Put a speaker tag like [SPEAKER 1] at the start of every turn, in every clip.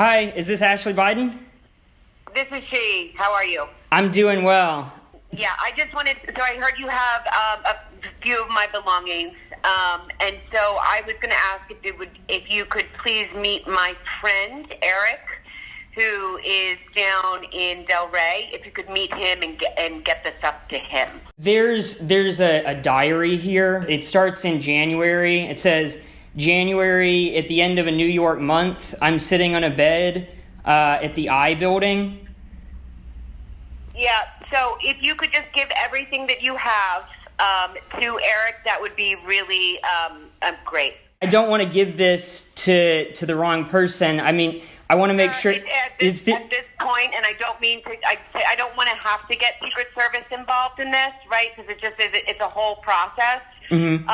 [SPEAKER 1] Hi, is this Ashley Biden?
[SPEAKER 2] This is she. How are you?
[SPEAKER 1] I'm doing well.
[SPEAKER 2] Yeah, I just wanted, so I heard you have a few of my belongings, and so I was going to ask if you could please meet my friend, Eric, who is down in Del Rey, if you could meet him and get this up to him.
[SPEAKER 1] There's a diary here. It starts in January. It says, January at the end of a New York month, I'm sitting on a bed at the I building.
[SPEAKER 2] Yeah, so if you could just give everything that you have to Eric, that would be really great.
[SPEAKER 1] I don't want to give this to the wrong person. I mean, I want to make sure...
[SPEAKER 2] At this point, and I don't mean to... I don't want to have to get Secret Service involved in this, right? Because it's a whole process.
[SPEAKER 1] Mm-hmm.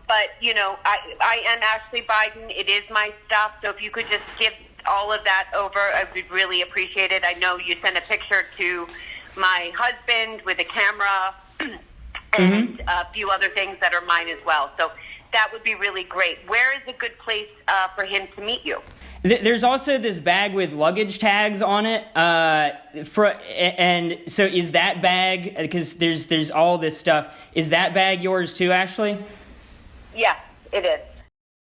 [SPEAKER 2] But, you know, I am Ashley Biden. It is my stuff. So if you could just give all of that over, I would really appreciate it. I know you sent a picture to my husband with a camera and a few other things that are mine as well. So that would be really great. Where is a good place for him to meet you?
[SPEAKER 1] There's also this bag with luggage tags on it. And so is that bag, because there's all this stuff, is that bag yours too, Ashley?
[SPEAKER 2] Yes, it is.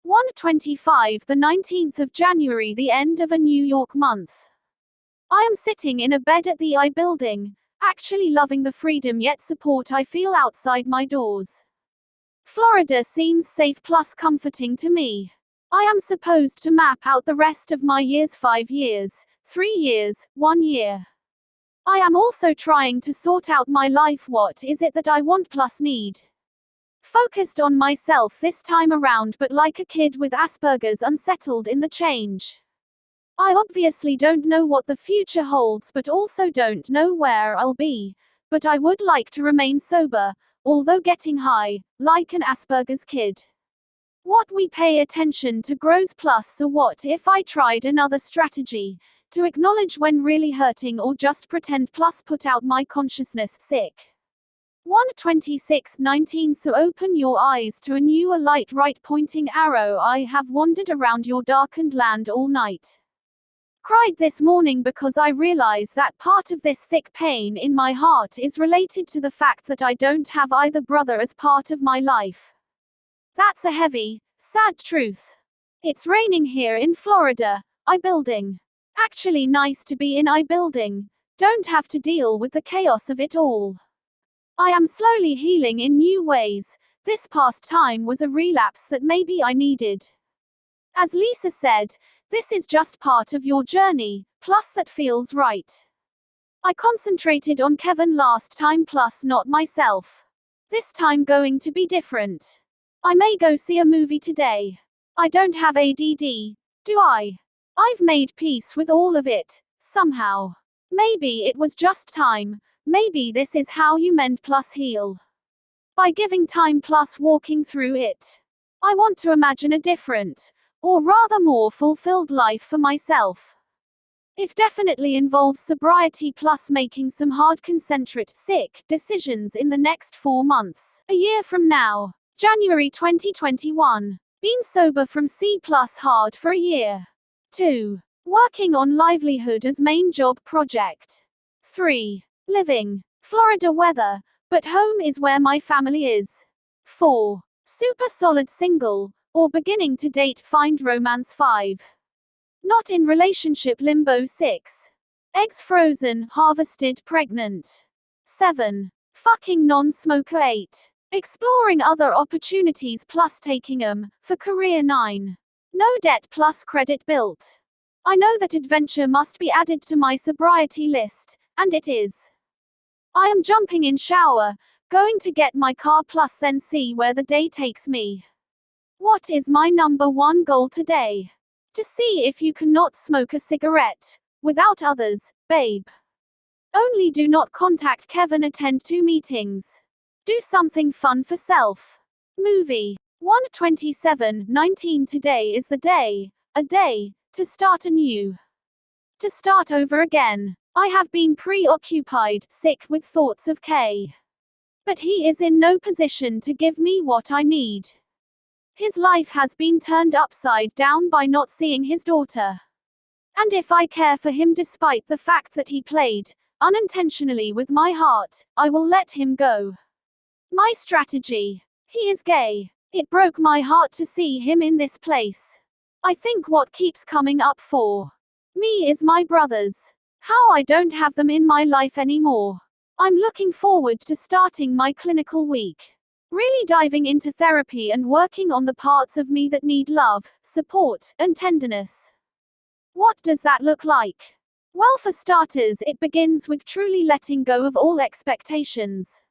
[SPEAKER 3] 1:25, the 19th of January, the end of a New York month. I am sitting in a bed at the I building, actually loving the freedom yet support I feel outside my doors. Florida seems safe plus comforting to me. I am supposed to map out the rest of my years, 5 years, 3 years, 1 year. I am also trying to sort out my life. What is it that I want plus need? Focused on myself this time around, but like a kid with Asperger's, unsettled in the change. I obviously don't know what the future holds, but also don't know where I'll be. But I would like to remain sober, although getting high, like an Asperger's kid. What we pay attention to grows plus. So what if I tried another strategy? To acknowledge when really hurting or just pretend plus put out my consciousness sick. 1:26:19. So open your eyes to a newer light, right pointing arrow. I have wandered around your darkened land all night. Cried this morning because I realize that part of this thick pain in my heart is related to the fact that I don't have either brother as part of my life. That's a heavy, sad truth. It's raining here in Florida. I building. Actually nice to be in I building. Don't have to deal with the chaos of it all. I am slowly healing in new ways. This past time was a relapse that maybe I needed. As Lisa said, this is just part of your journey, plus that feels right. I concentrated on Kevin last time plus not myself. This time going to be different. I may go see a movie today. I don't have ADD, do I? I've made peace with all of it, somehow. Maybe it was just time. Maybe this is how you mend plus heal. By giving time plus walking through it. I want to imagine a different, or rather more fulfilled life for myself. It definitely involves sobriety plus making some hard concentrate, sick decisions in the next 4 months. A year from now, January 2021. Been sober from C plus hard for a year. 2. Working on livelihood as main job project. 3. Living. Florida weather, but home is where my family is. 4. Super solid single, or beginning to date find romance. 5. Not in relationship limbo. 6. Eggs frozen, harvested, pregnant. 7. Fucking non-smoker. 8. Exploring other opportunities plus taking 'em for career. 9. No debt plus credit built. I know that adventure must be added to my sobriety list, and it is. I am jumping in shower, going to get my car plus then see where the day takes me. What is my number one goal today? To see if you cannot smoke a cigarette without others, babe. Only do not contact Kevin, attend 2 meetings. Do something fun for self. Movie. 1:27:19. Today is the day, a day, to start anew. To start over again. I have been preoccupied, sick with thoughts of K. But he is in no position to give me what I need. His life has been turned upside down by not seeing his daughter. And if I care for him despite the fact that he played, unintentionally with my heart, I will let him go. My strategy. He is gay. It broke my heart to see him in this place. I think what keeps coming up for me is my brothers. How I don't have them in my life anymore. I'm looking forward to starting my clinical week. Really diving into therapy and working on the parts of me that need love, support, and tenderness. What does that look like? Well, for starters, it begins with truly letting go of all expectations.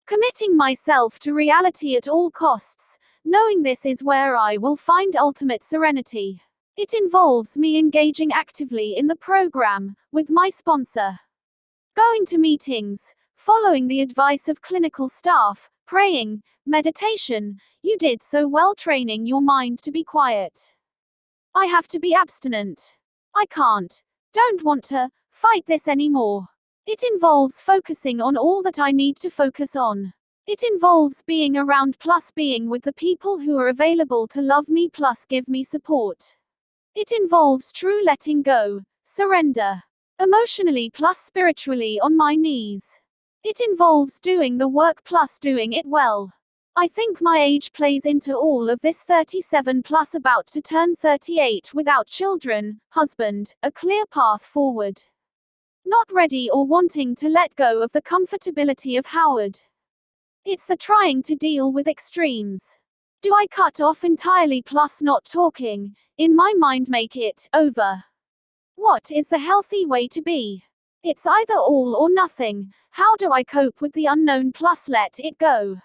[SPEAKER 3] Committing myself to reality at all costs, knowing this is where I will find ultimate serenity. It involves me engaging actively in the program, with my sponsor. Going to meetings, following the advice of clinical staff, praying, meditation. You did so well training your mind to be quiet. I have to be abstinent. I don't want to, fight this anymore. It involves focusing on all that I need to focus on. It involves being around plus being with the people who are available to love me plus give me support. It involves true letting go, surrender. Emotionally plus spiritually on my knees. It involves doing the work plus doing it well. I think my age plays into all of this. 37 plus, about to turn 38, without children, husband, a clear path forward. Not ready or wanting to let go of the comfortability of Howard. It's the trying to deal with extremes. Do I cut off entirely plus not talking, in my mind make it over? What is the healthy way to be? It's either all or nothing. How do I cope with the unknown plus let it go?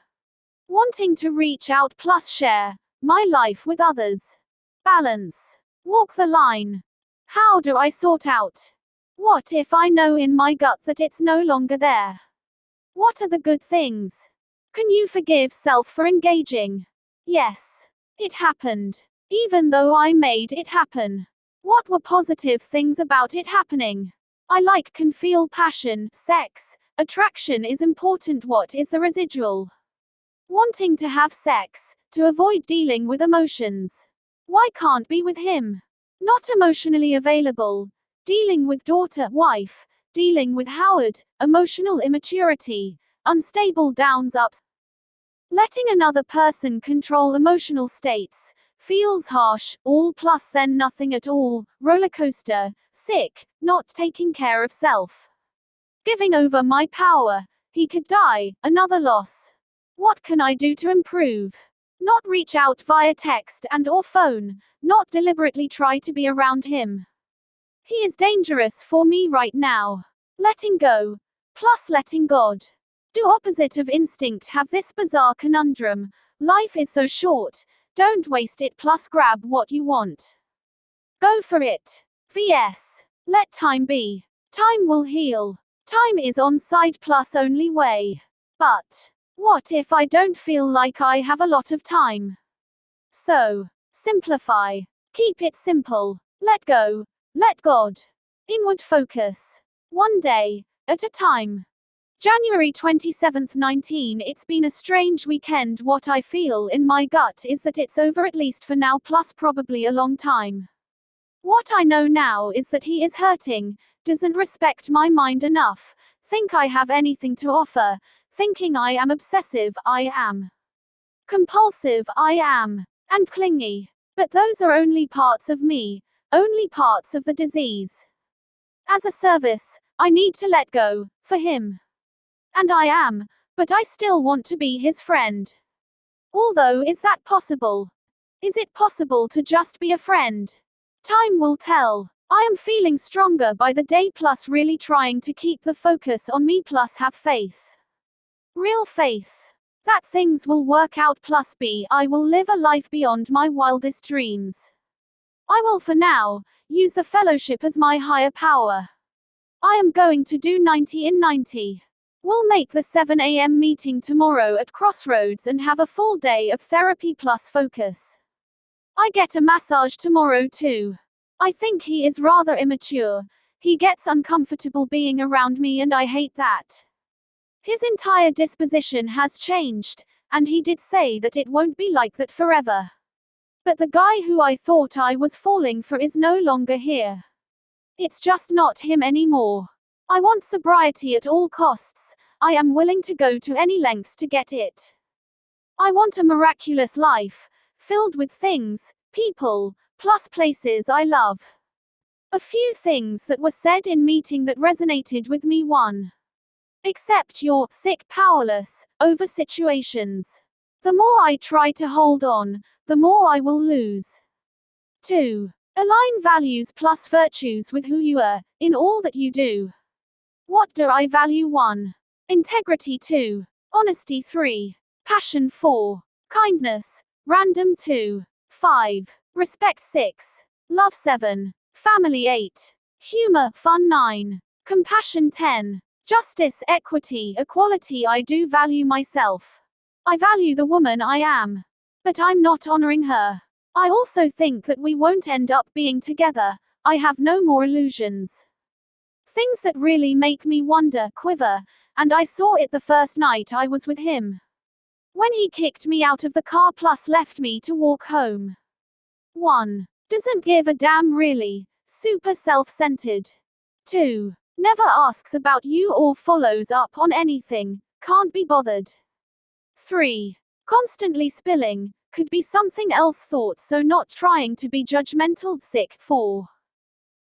[SPEAKER 3] Wanting to reach out plus share my life with others. Balance. Walk the line. How do I sort out? What if I know in my gut that it's no longer there? What are the good things? Can you forgive self for engaging? Yes. It happened. Even though I made it happen. What were positive things about it happening? I can feel passion, sex, attraction is important. What is the residual? Wanting to have sex, to avoid dealing with emotions. Why can't be with him? Not emotionally available. Dealing with daughter, wife, dealing with Howard, emotional immaturity, unstable downs ups. Letting another person control emotional states, feels harsh, all plus then nothing at all, roller coaster, sick, not taking care of self. Giving over my power, he could die, another loss. What can I do to improve? Not reach out via text and or phone, not deliberately try to be around him. He is dangerous for me right now. Letting go, plus letting God. Do opposite of instinct have this bizarre conundrum. Life is so short, don't waste it plus grab what you want. Go for it. vs. Let time be. Time will heal. Time is on side plus only way. But what if I don't feel like I have a lot of time? So, simplify. Keep it simple. Let go. Let God. Inward focus. One day at a time. January 27, 19. It's been a strange weekend. What I feel in my gut is that it's over, at least for now, plus probably a long time. What I know now is that he is hurting, doesn't respect my mind enough, think I have anything to offer, thinking I am obsessive, I am compulsive, I am, and clingy. But those are only parts of me, only parts of the disease. As a service, I need to let go, for him. And I am, but I still want to be his friend. Although, is that possible? Is it possible to just be a friend? Time will tell. I am feeling stronger by the day plus really trying to keep the focus on me plus have faith. Real faith. That things will work out plus I will live a life beyond my wildest dreams. I will for now, use the fellowship as my higher power. I am going to do 90 in 90. We'll make the 7 a.m. meeting tomorrow at Crossroads and have a full day of therapy plus focus. I get a massage tomorrow too. I think he is rather immature. He gets uncomfortable being around me and I hate that. His entire disposition has changed, and he did say that it won't be like that forever. But the guy who I thought I was falling for is no longer here. It's just not him anymore. I want sobriety at all costs. I am willing to go to any lengths to get it. I want a miraculous life, filled with things, people, plus places I love. A few things that were said in meeting that resonated with me. 1. Accept you're sick, powerless, over situations. The more I try to hold on, the more I will lose. 2. Align values plus virtues with who you are, in all that you do. What do I value? 1. Integrity. 2. Honesty. 3. Passion. 4. Kindness. Random. 2. 5. Respect. 6. Love. 7. Family. 8. Humor. Fun. 9. Compassion. 10. Justice, equity, equality. I do value myself. I value the woman I am. But I'm not honoring her. I also think that we won't end up being together. I have no more illusions. Things that really make me wonder, quiver, and I saw it the first night I was with him. When he kicked me out of the car plus left me to walk home. 1. Doesn't give a damn really. Super self-centered. 2. Never asks about you or follows up on anything. Can't be bothered. 3. Constantly spilling. Could be something else thought, so not trying to be judgmental. Sick. 4.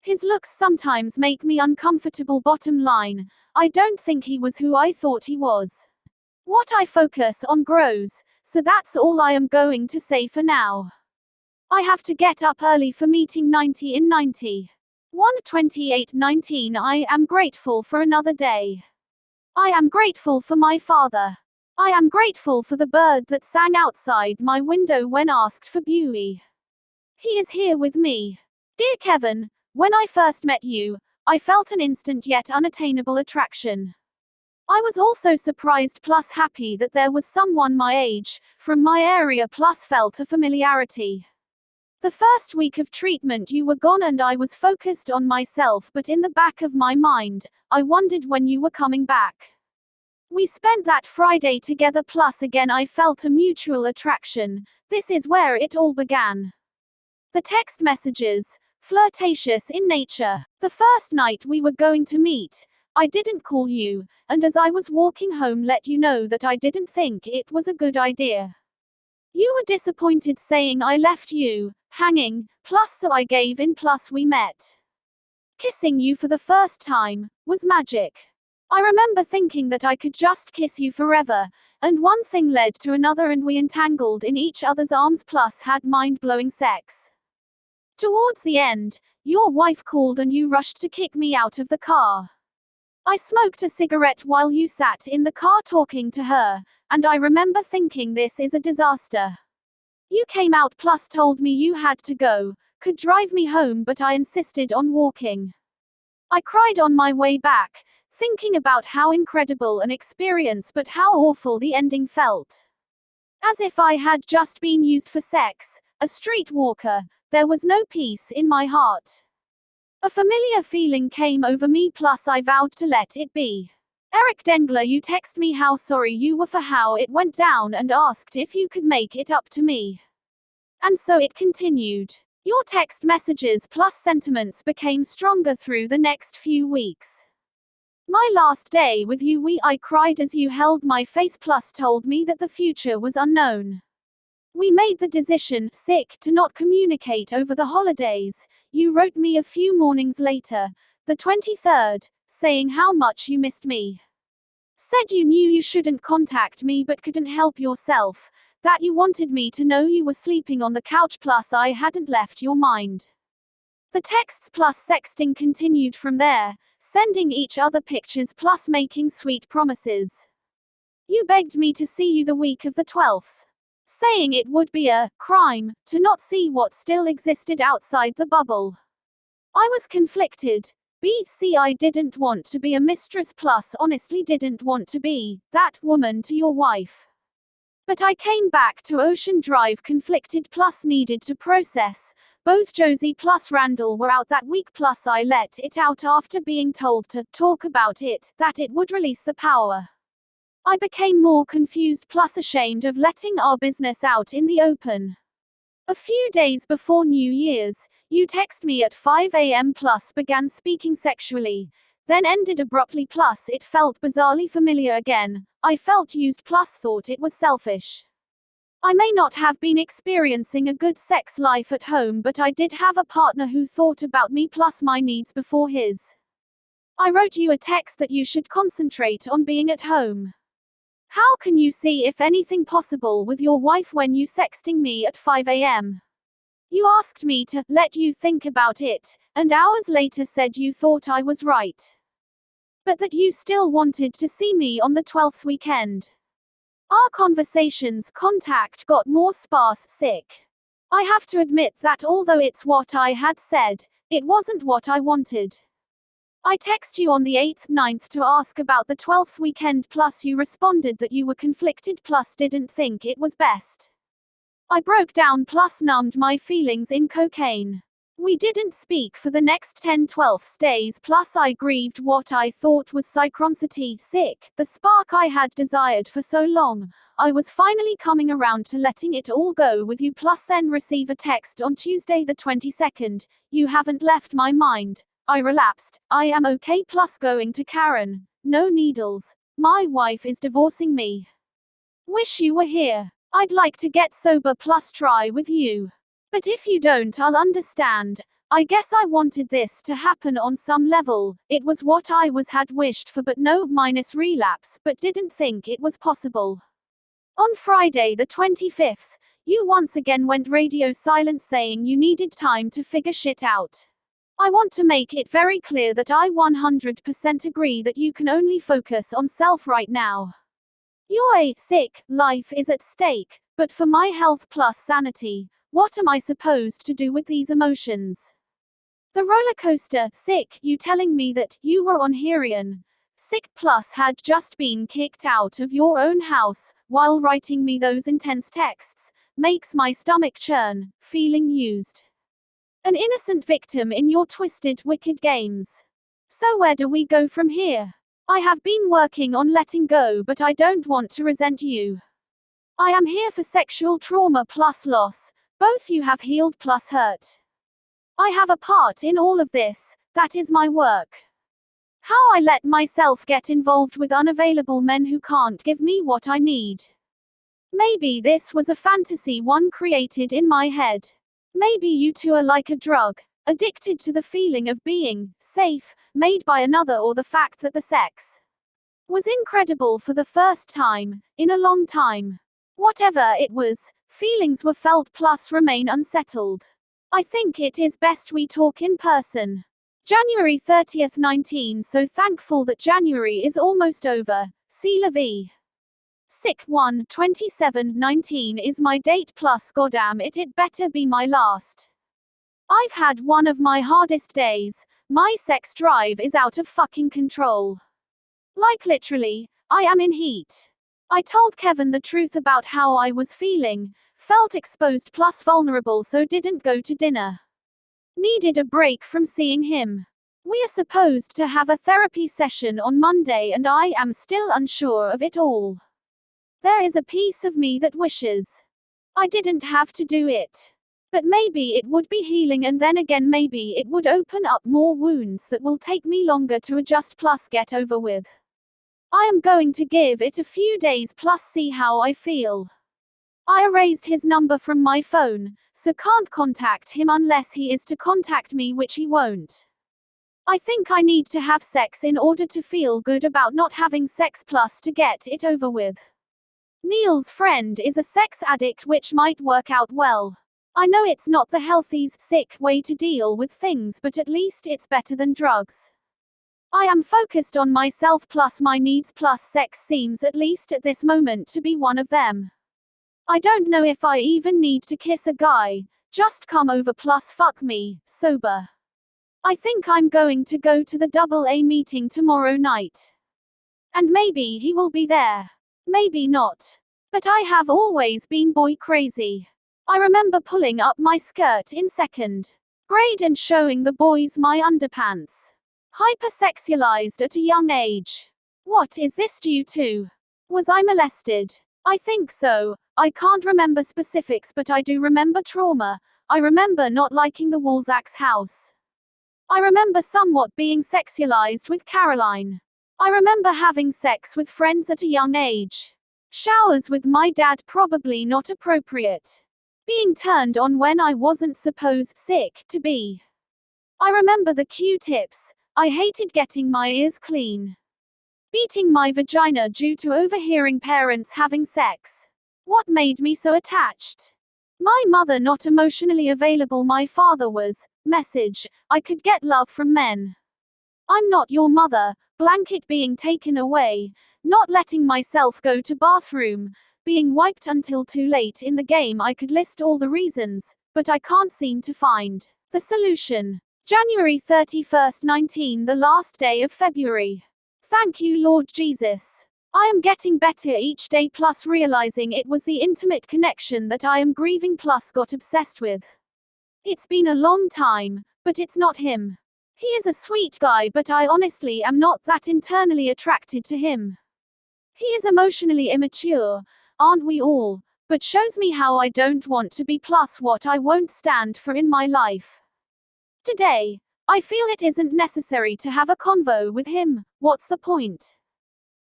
[SPEAKER 3] His looks sometimes make me uncomfortable. Bottom line, I don't think he was who I thought he was. What I focus on grows, so that's all I am going to say for now. I have to get up early for meeting 90 in 90. 1:28:19. I am grateful for another day. I am grateful for my father. I am grateful for the bird that sang outside my window when asked for Buey. He is here with me. Dear Kevin, when I first met you, I felt an instant yet unattainable attraction. I was also surprised plus happy that there was someone my age, from my area plus felt a familiarity. The first week of treatment you were gone and I was focused on myself, but in the back of my mind, I wondered when you were coming back. We spent that Friday together plus again I felt a mutual attraction. This is where it all began. The text messages, flirtatious in nature. The first night we were going to meet, I didn't call you, and as I was walking home let you know that I didn't think it was a good idea. You were disappointed saying I left you hanging, plus so I gave in plus we met. Kissing you for the first time was magic. I remember thinking that I could just kiss you forever, and one thing led to another and we entangled in each other's arms plus had mind-blowing sex. Towards the end, your wife called and you rushed to kick me out of the car. I smoked a cigarette while you sat in the car talking to her, and I remember thinking this is a disaster. You came out plus told me you had to go, could drive me home but I insisted on walking. I cried on my way back, thinking about how incredible an experience but how awful the ending felt. As if I had just been used for sex, a streetwalker, there was no peace in my heart. A familiar feeling came over me plus I vowed to let it be. Eric Dengler, you text me how sorry you were for how it went down and asked if you could make it up to me. And so it continued. Your text messages plus sentiments became stronger through the next few weeks. My last day with you I cried as you held my face plus told me that the future was unknown. We made the decision, sick, to not communicate over the holidays. You wrote me a few mornings later, the 23rd, saying how much you missed me. Said you knew you shouldn't contact me but couldn't help yourself, that you wanted me to know you were sleeping on the couch plus I hadn't left your mind. The texts plus sexting continued from there, sending each other pictures plus making sweet promises. You begged me to see you the week of the 12th. Saying it would be a crime to not see what still existed outside the bubble. I was conflicted. BC, I didn't want to be a mistress plus honestly didn't want to be that woman to your wife. But I came back to Ocean Drive conflicted plus needed to process. Both Josie plus Randall were out that week plus I let it out after being told to talk about it, that it would release the power. I became more confused plus ashamed of letting our business out in the open. A few days before New Year's, you text me at 5 a.m. plus began speaking sexually, then ended abruptly plus it felt bizarrely familiar again. I felt used plus thought it was selfish. I may not have been experiencing a good sex life at home, but I did have a partner who thought about me plus my needs before his. I wrote you a text that you should concentrate on being at home. How can you see if anything possible with your wife when you sexting me at 5 a.m.? You asked me to let you think about it, and hours later said you thought I was right. But that you still wanted to see me on the 12th weekend. Our conversations contact got more sparse. Sick. I have to admit that although it's what I had said, it wasn't what I wanted. I text you on the 8th, 9th to ask about the 12th weekend plus you responded that you were conflicted plus didn't think it was best. I broke down plus numbed my feelings in cocaine. We didn't speak for the next 10-12 days plus I grieved what I thought was synchronicity. Sick, the spark I had desired for so long. I was finally coming around to letting it all go with you plus then receive a text on Tuesday the 22nd, you haven't left my mind. I relapsed, I am okay plus going to Karen. No needles. My wife is divorcing me. Wish you were here. I'd like to get sober plus try with you. But if you don't, I'll understand. I guess I wanted this to happen on some level. It was what I had wished for, but no minus relapse, but didn't think it was possible. On Friday the 25th, you once again went radio silent saying you needed time to figure shit out. I want to make it very clear that I 100% agree that you can only focus on self right now. Your sick life is at stake, but for my health plus sanity, what am I supposed to do with these emotions? The roller coaster, sick, you telling me that you were on heroin, sick plus had just been kicked out of your own house, while writing me those intense texts, makes my stomach churn, feeling used. An innocent victim in your twisted, wicked games. So where do we go from here? I have been working on letting go, but I don't want to resent you. I am here for sexual trauma plus loss. Both you have healed plus hurt. I have a part in all of this, that is my work. How I let myself get involved with unavailable men who can't give me what I need. Maybe this was a fantasy one created in my head. Maybe you two are like a drug, addicted to the feeling of being safe, made by another, or the fact that the sex was incredible for the first time in a long time. Whatever it was, feelings were felt plus remain unsettled. I think it is best we talk in person. January 30th 19. So thankful that January is almost over. See la vie. Sick 1/27/19 is my date plus goddamn it better be my last. I've had one of my hardest days. My sex drive is out of fucking control. Like literally, I am in heat. I told Kevin the truth about how I was feeling, felt exposed plus vulnerable, so didn't go to dinner. Needed a break from seeing him. We are supposed to have a therapy session on Monday and I am still unsure of it all. There is a piece of me that wishes I didn't have to do it. But maybe it would be healing, and then again maybe it would open up more wounds that will take me longer to adjust plus get over with. I am going to give it a few days plus see how I feel. I erased his number from my phone, so can't contact him unless he is to contact me, which he won't. I think I need to have sex in order to feel good about not having sex plus to get it over with. Neil's friend is a sex addict, which might work out well. I know it's not the healthiest sick way to deal with things, but at least it's better than drugs. I am focused on myself plus my needs plus sex seems, at least at this moment, to be one of them. I don't know if I even need to kiss a guy, just come over plus fuck me, sober. I think I'm going to go to the AA meeting tomorrow night. And maybe he will be there. Maybe not. But I have always been boy crazy. I remember pulling up my skirt in second grade and showing the boys my underpants. Hypersexualized at a young age. What is this due to? Was I molested? I think so. I can't remember specifics, but I do remember trauma. I remember not liking the Walzacks house. I remember somewhat being sexualized with Caroline. I remember having sex with friends at a young age. Showers with my dad probably not appropriate. Being turned on when I wasn't supposed sick to be. I remember the Q-tips. I hated getting my ears clean. Beating my vagina due to overhearing parents having sex. What made me so attached? My mother not emotionally available. My father was. Message. I could get love from men. I'm not your mother. Blanket being taken away. Not letting myself go to bathroom. Being wiped until too late in the game. I could list all the reasons, but I can't seem to find the solution. January 31st, 19, the last day of February. Thank you, Lord Jesus. I am getting better each day, plus realizing it was the intimate connection that I am grieving plus got obsessed with. It's been a long time, but it's not him. He is a sweet guy, but I honestly am not that internally attracted to him. He is emotionally immature, aren't we all? But shows me how I don't want to be plus what I won't stand for in my life. Today, I feel it isn't necessary to have a convo with him. What's the point?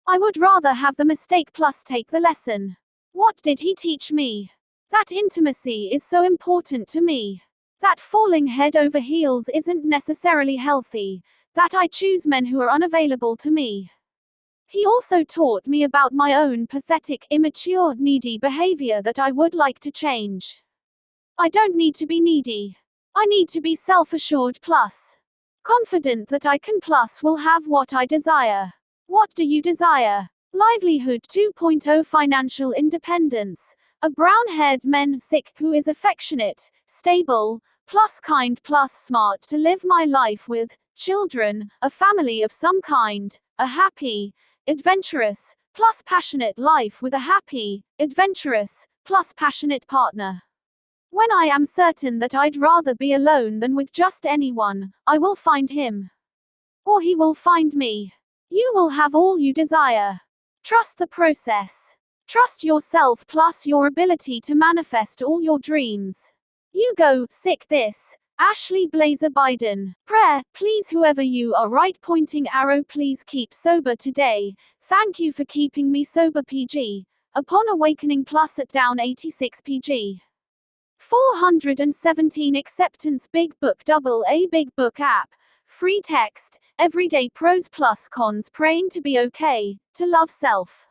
[SPEAKER 3] I would rather have the mistake plus take the lesson. What did he teach me? That intimacy is so important to me. That falling head over heels isn't necessarily healthy. That I choose men who are unavailable to me. He also taught me about my own pathetic, immature, needy behavior that I would like to change. I don't need to be needy. I need to be self-assured plus confident that I can plus will have what I desire. What do you desire? Livelihood 2.0, financial independence. A brown-haired man sick who is affectionate, stable, plus kind plus smart to live my life with, children, a family of some kind, a happy, adventurous, plus passionate life with a happy, adventurous, plus passionate partner. When I am certain that I'd rather be alone than with just anyone, I will find him. Or he will find me. You will have all you desire. Trust the process. Trust yourself plus your ability to manifest all your dreams. You go, sick this. Ashley Blazer Biden. Prayer, please whoever you are right pointing arrow please keep sober today. Thank you for keeping me sober PG. Upon awakening plus at down 86 PG. 417 acceptance Big Book AA Big Book app. Free text, everyday pros plus cons praying to be okay, to love self.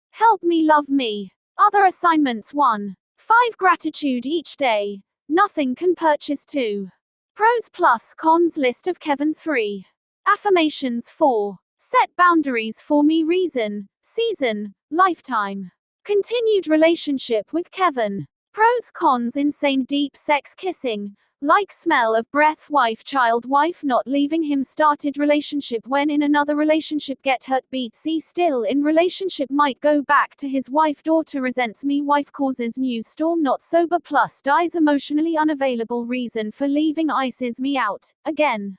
[SPEAKER 3] Help me love me. Other assignments 1. 5 gratitude each day. Nothing can purchase 2. Pros plus cons list of Kevin 3. Affirmations 4. Set boundaries for me reason, season, lifetime. Continued relationship with Kevin. Pros cons insane deep sex kissing. Like smell of breath wife child wife not leaving him started relationship when in another relationship get hurt beat see still in relationship might go back to his wife daughter resents me wife causes new storm not sober plus dies emotionally unavailable reason for leaving ices me out, again.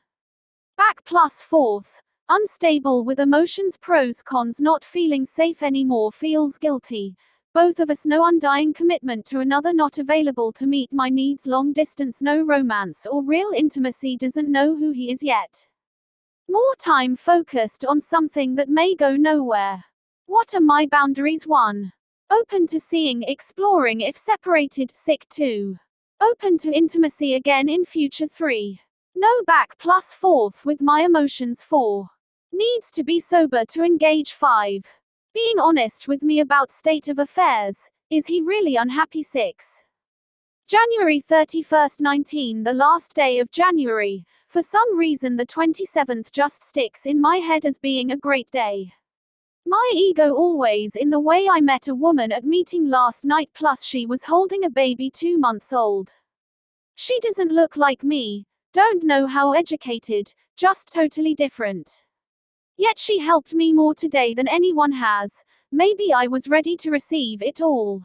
[SPEAKER 3] Back plus 4th. Unstable with emotions pros cons not feeling safe anymore feels guilty. Both of us no undying commitment to another not available to meet my needs long distance no romance or real intimacy doesn't know who he is yet. More time focused on something that may go nowhere. What are my boundaries 1. Open to seeing exploring if separated sick 2. Open to intimacy again in future 3. No back plus 4th with my emotions 4. Needs to be sober to engage 5. Being honest with me about state of affairs, is he really unhappy 6. January 31st 19 the last day of January, for some reason the 27th just sticks in my head as being a great day. My ego always in the way I met a woman at meeting last night plus she was holding a baby 2 months old. She doesn't look like me, don't know how educated, just totally different. Yet she helped me more today than anyone has. Maybe I was ready to receive it all.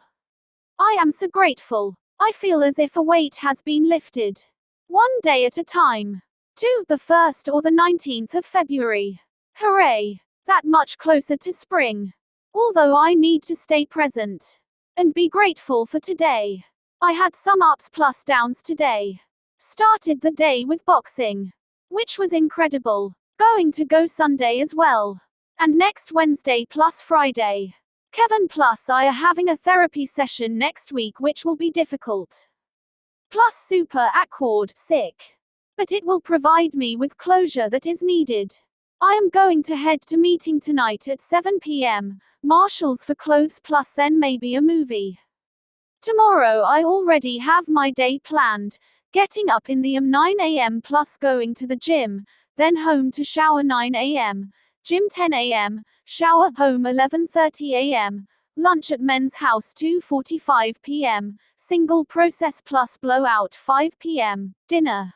[SPEAKER 3] I am so grateful. I feel as if a weight has been lifted. One day at a time. 2. The 1st or the 19th of February. Hooray! That much closer to spring. Although I need to stay present. And be grateful for today. I had some ups plus downs today. Started the day with boxing, which was incredible. Going to go Sunday as well. And next Wednesday plus Friday. Kevin plus I are having a therapy session next week, which will be difficult. Plus super awkward, sick. But it will provide me with closure that is needed. I am going to head to meeting tonight at 7 p.m. Marshalls for clothes plus then maybe a movie. Tomorrow I already have my day planned. Getting up in the 9 a.m. plus going to the gym, then home to shower 9 a.m. Gym 10 a.m. Shower home 11:30 a.m. Lunch at men's house 2:45 p.m. Single process plus blowout 5 p.m. Dinner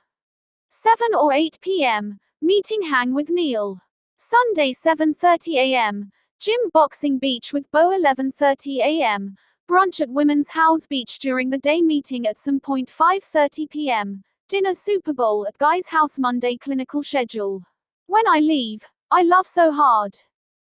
[SPEAKER 3] 7 or 8 p.m. Meeting hang with Neil. Sunday 7:30 a.m. Gym boxing beach with Bo 11:30 a.m. Brunch at women's house beach during the day meeting at some point 5:30 p.m. Dinner Super Bowl at guy's house Monday clinical schedule. When I leave, I love so hard.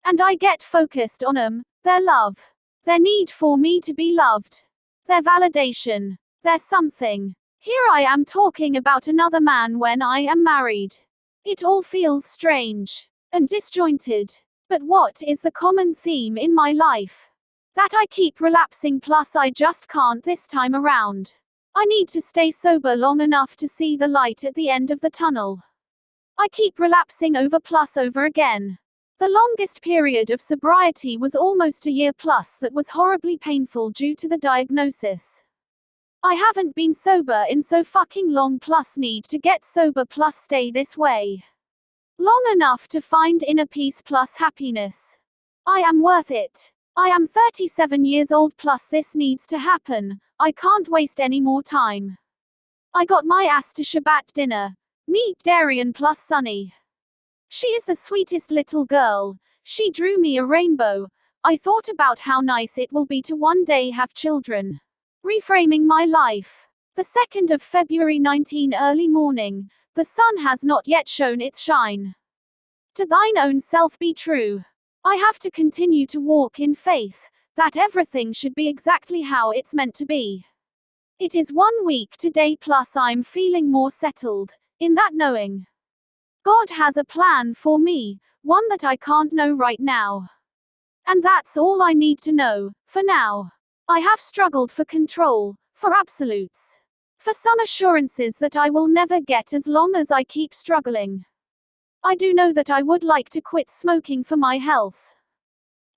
[SPEAKER 3] And I get focused on their love. Their need for me to be loved. Their validation. Their something. Here I am talking about another man when I am married. It all feels strange and disjointed. But what is the common theme in my life? That I keep relapsing plus I just can't this time around. I need to stay sober long enough to see the light at the end of the tunnel. I keep relapsing over again. The longest period of sobriety was almost a year plus that was horribly painful due to the diagnosis. I haven't been sober in so fucking long plus need to get sober plus stay this way long enough to find inner peace plus happiness. I am worth it. I am 37 years old plus this needs to happen. I can't waste any more time. I got my ass to Shabbat dinner. Meet Darian plus Sunny. She is the sweetest little girl. She drew me a rainbow. I thought about how nice it will be to one day have children. Reframing my life. The 2nd of February 19 early morning. The sun has not yet shown its shine. To thine own self be true. I have to continue to walk in faith, that everything should be exactly how it's meant to be. It is 1 week today plus I'm feeling more settled, in that knowing. God has a plan for me, one that I can't know right now. And that's all I need to know, for now. I have struggled for control, for absolutes. For some assurances that I will never get as long as I keep struggling. I do know that I would like to quit smoking for my health.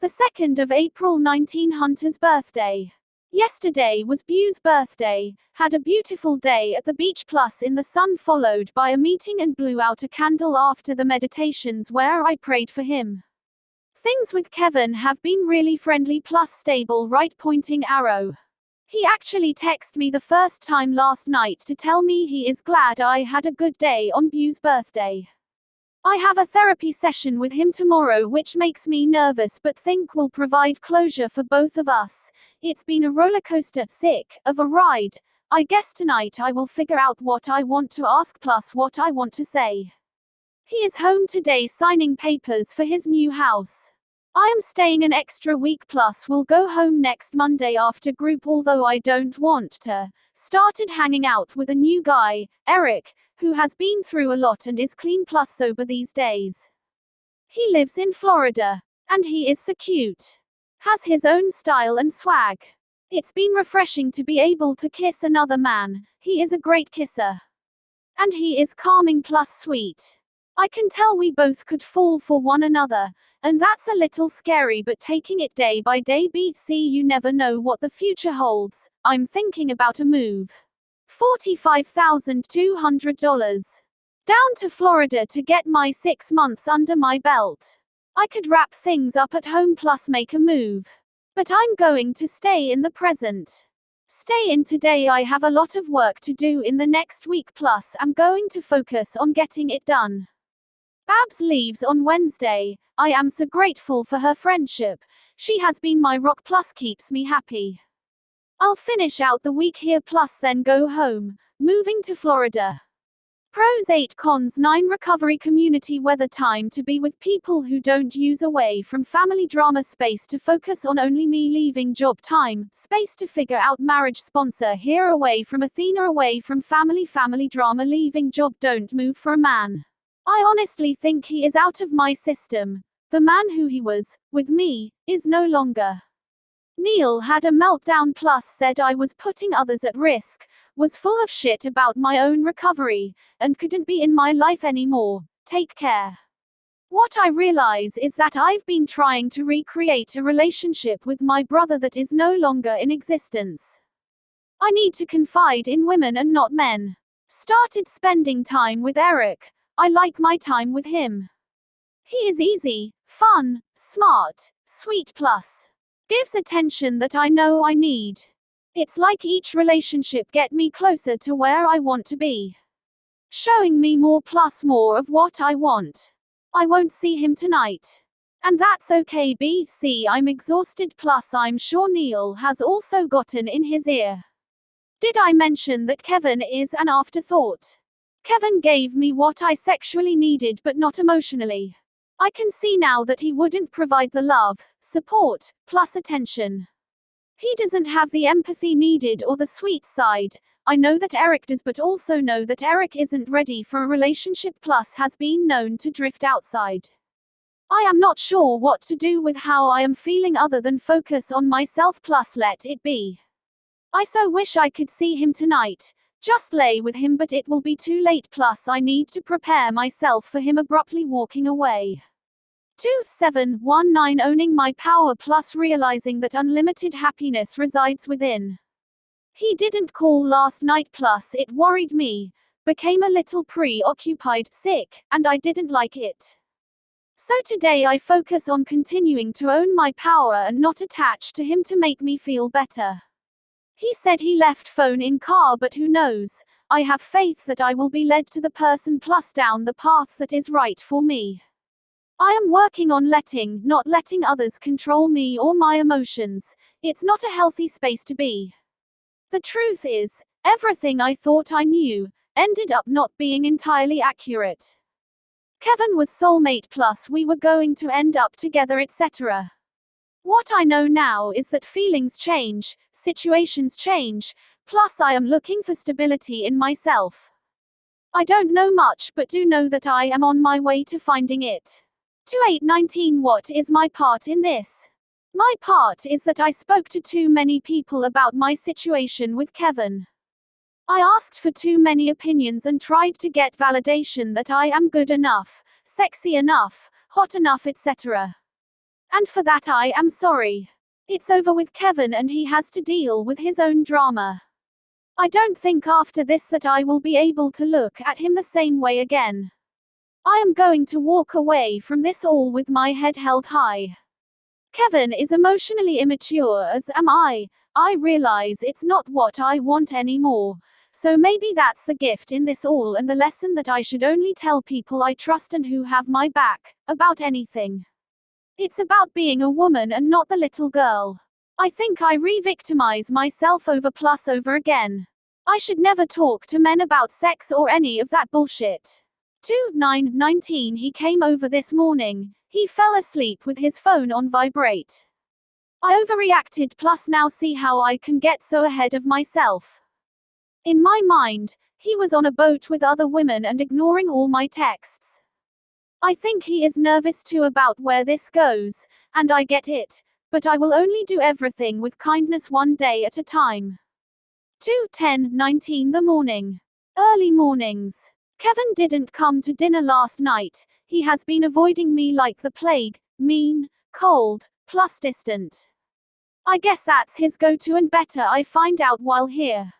[SPEAKER 3] The 2nd of April 19 Hunter's birthday. Yesterday was Bew's birthday, had a beautiful day at the beach plus in the sun followed by a meeting and blew out a candle after the meditations where I prayed for him. Things with Kevin have been really friendly plus stable right pointing arrow. He actually texted me the first time last night to tell me he is glad I had a good day on Bew's birthday. I have a therapy session with him tomorrow which makes me nervous but think will provide closure for both of us. It's been a rollercoaster, sick, of a ride. I guess tonight I will figure out what I want to ask plus what I want to say. He is home today signing papers for his new house. I am staying an extra week plus will go home next Monday after group although I don't want to. Started hanging out with a new guy, Eric, who has been through a lot and is clean plus sober these days. He lives in Florida. And he is so cute. Has his own style and swag. It's been refreshing to be able to kiss another man. He is a great kisser. And he is calming plus sweet. I can tell we both could fall for one another, and that's a little scary but taking it day by day BC you never know what the future holds. I'm thinking about a move. $45,200. Down to Florida to get my 6 months under my belt. I could wrap things up at home plus make a move. But I'm going to stay in the present. Stay in today. I have a lot of work to do in the next week plus I'm going to focus on getting it done. Babs leaves on Wednesday. I am so grateful for her friendship. She has been my rock plus keeps me happy. I'll finish out the week here plus then go home, moving to Florida. Pros 8 cons 9 recovery community weather time to be with people who don't use away from family drama space to focus on only me leaving job time space to figure out marriage sponsor here away from Athena away from family drama leaving job don't move for a man. I honestly think he is out of my system. The man who he was, with me, is no longer. Neil had a meltdown plus said I was putting others at risk, was full of shit about my own recovery, and couldn't be in my life anymore. Take care. What I realize is that I've been trying to recreate a relationship with my brother that is no longer in existence. I need to confide in women and not men. Started spending time with Eric. I like my time with him. He is easy, fun, smart, sweet plus. Gives attention that I know I need. It's like each relationship get me closer to where I want to be. Showing me more plus more of what I want. I won't see him tonight. And that's okay BC I'm exhausted plus I'm sure Neil has also gotten in his ear. Did I mention that Kevin is an afterthought? Kevin gave me what I sexually needed but not emotionally. I can see now that he wouldn't provide the love, support, plus attention. He doesn't have the empathy needed or the sweet side. I know that Eric does but also know that Eric isn't ready for a relationship plus has been known to drift outside. I am not sure what to do with how I am feeling other than focus on myself plus let it be. I so wish I could see him tonight. Just lay with him but it will be too late plus I need to prepare myself for him abruptly walking away. 2719 owning my power plus realizing that unlimited happiness resides within. He didn't call last night plus it worried me, became a little preoccupied, sick, and I didn't like it. So today I focus on continuing to own my power and not attach to him to make me feel better. He said he left phone in car but who knows, I have faith that I will be led to the person plus down the path that is right for me. I am working on not letting others control me or my emotions. It's not a healthy space to be. The truth is, everything I thought I knew, ended up not being entirely accurate. Kevin was soulmate plus we were going to end up together etc. What I know now is that feelings change, situations change, plus I am looking for stability in myself. I don't know much but do know that I am on my way to finding it. 2819 What is my part in this? My part is that I spoke to too many people about my situation with Kevin. I asked for too many opinions and tried to get validation that I am good enough, sexy enough, hot enough etc. And for that I am sorry. It's over with Kevin and he has to deal with his own drama. I don't think after this that I will be able to look at him the same way again. I am going to walk away from this all with my head held high. Kevin is emotionally immature as am I realize it's not what I want anymore. So maybe that's the gift in this all and the lesson that I should only tell people I trust and who have my back, about anything. It's about being a woman and not the little girl. I think I re-victimize myself over again. I should never talk to men about sex or any of that bullshit. 2919 He came over this morning. He fell asleep with his phone on vibrate. I overreacted plus now see how I can get so ahead of myself. In my mind, he was on a boat with other women and ignoring all my texts. I think he is nervous too about where this goes, and I get it, but I will only do everything with kindness one day at a time. 2:10:19 The morning. Early mornings. Kevin didn't come to dinner last night. He has been avoiding me like the plague, mean, cold, plus distant. I guess that's his go-to and better I find out while here.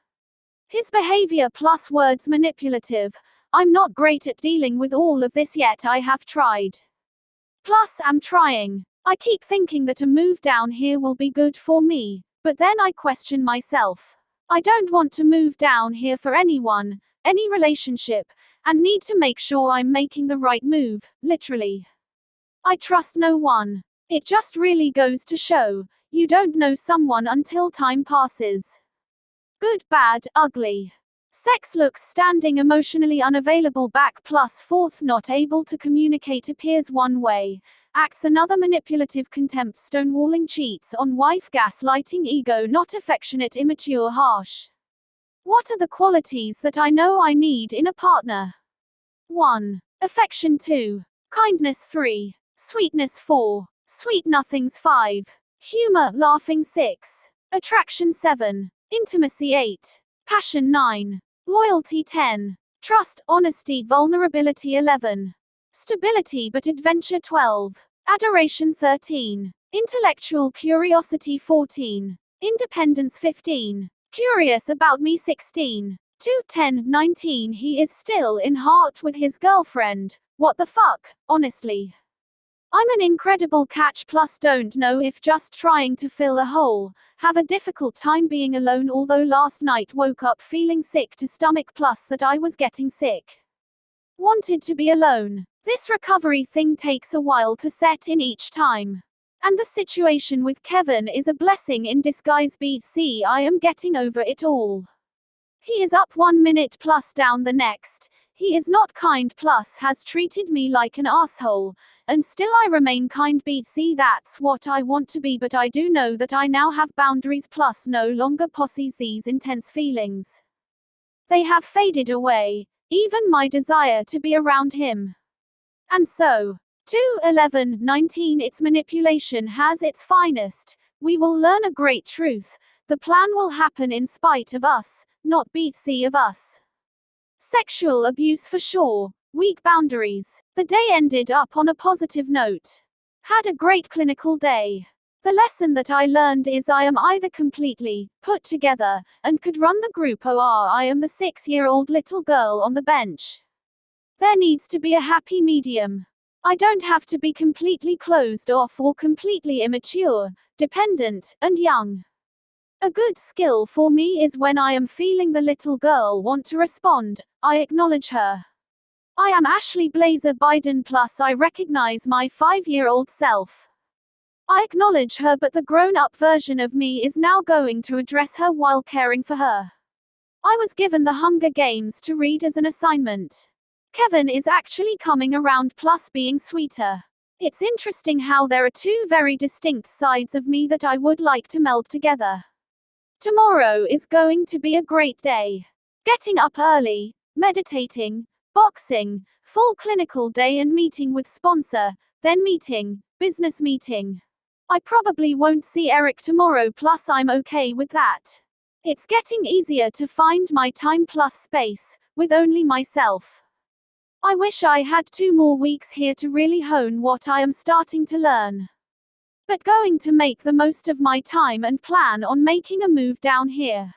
[SPEAKER 3] His behavior plus words manipulative. I'm not great at dealing with all of this yet I have tried. Plus I'm trying. I keep thinking that a move down here will be good for me, but then I question myself. I don't want to move down here for anyone, any relationship, and need to make sure I'm making the right move, literally. I trust no one. It just really goes to show, you don't know someone until time passes. Good, bad, ugly. Sex looks standing emotionally unavailable back plus fourth not able to communicate appears one way. Acts another manipulative contempt stonewalling cheats on wife gaslighting ego not affectionate immature harsh. What are the qualities that I know I need in a partner? 1. Affection 2. Kindness 3. Sweetness 4. Sweet nothings 5. Humor, laughing 6. Attraction 7. Intimacy 8. Passion 9. Loyalty 10. Trust, honesty, vulnerability 11. Stability but adventure 12. Adoration 13. Intellectual curiosity 14. Independence 15. Curious about me 16. 2, 10, 19 He is still in heart with his girlfriend. What the fuck, honestly. I'm an incredible catch plus don't know if just trying to fill a hole. Have a difficult time being alone although last night woke up feeling sick to stomach plus that I was getting sick. Wanted to be alone. This recovery thing takes a while to set in each time. And the situation with Kevin is a blessing in disguise BC I am getting over it all. He is up 1 minute plus down the next. He is not kind plus has treated me like an asshole. And still I remain kind BC that's what I want to be but I do know that I now have boundaries plus no longer possess these intense feelings. They have faded away. Even my desire to be around him. And so, 2, 11, 19 its manipulation has its finest. We will learn a great truth. The plan will happen in spite of us, not BC of us. Sexual abuse for sure. Weak boundaries. The day ended up on a positive note. Had a great clinical day. The lesson that I learned is I am either completely put together and could run the group or I am the 6-year-old little girl on the bench. There needs to be a happy medium. I don't have to be completely closed off or completely immature, dependent, and young. A good skill for me is when I am feeling the little girl want to respond, I acknowledge her. I am Ashley Blazer Biden plus I recognize my 5-year-old self. I acknowledge her but the grown-up version of me is now going to address her while caring for her. I was given the Hunger Games to read as an assignment. Kevin is actually coming around plus being sweeter. It's interesting how there are two very distinct sides of me that I would like to meld together. Tomorrow is going to be a great day. Getting up early, meditating, boxing, full clinical day and meeting with sponsor, then meeting, business meeting. I probably won't see Eric tomorrow plus I'm okay with that. It's getting easier to find my time plus space, with only myself. I wish I had 2 more weeks here to really hone what I am starting to learn. But going to make the most of my time and plan on making a move down here.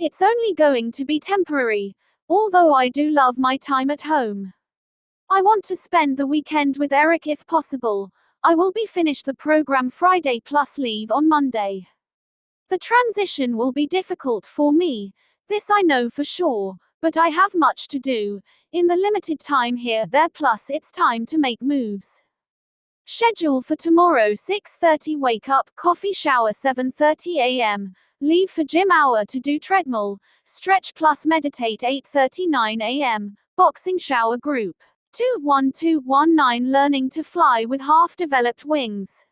[SPEAKER 3] It's only going to be temporary, although I do love my time at home. I want to spend the weekend with Eric if possible. I will be finished the program Friday plus leave on Monday. The transition will be difficult for me, this I know for sure, but I have much to do, in the limited time here there plus it's time to make moves. Schedule for tomorrow 6:30 wake up, coffee shower 7:30 am, leave for gym hour to do treadmill, stretch plus meditate 8:39 am, boxing shower group 21219 learning to fly with half-developed wings.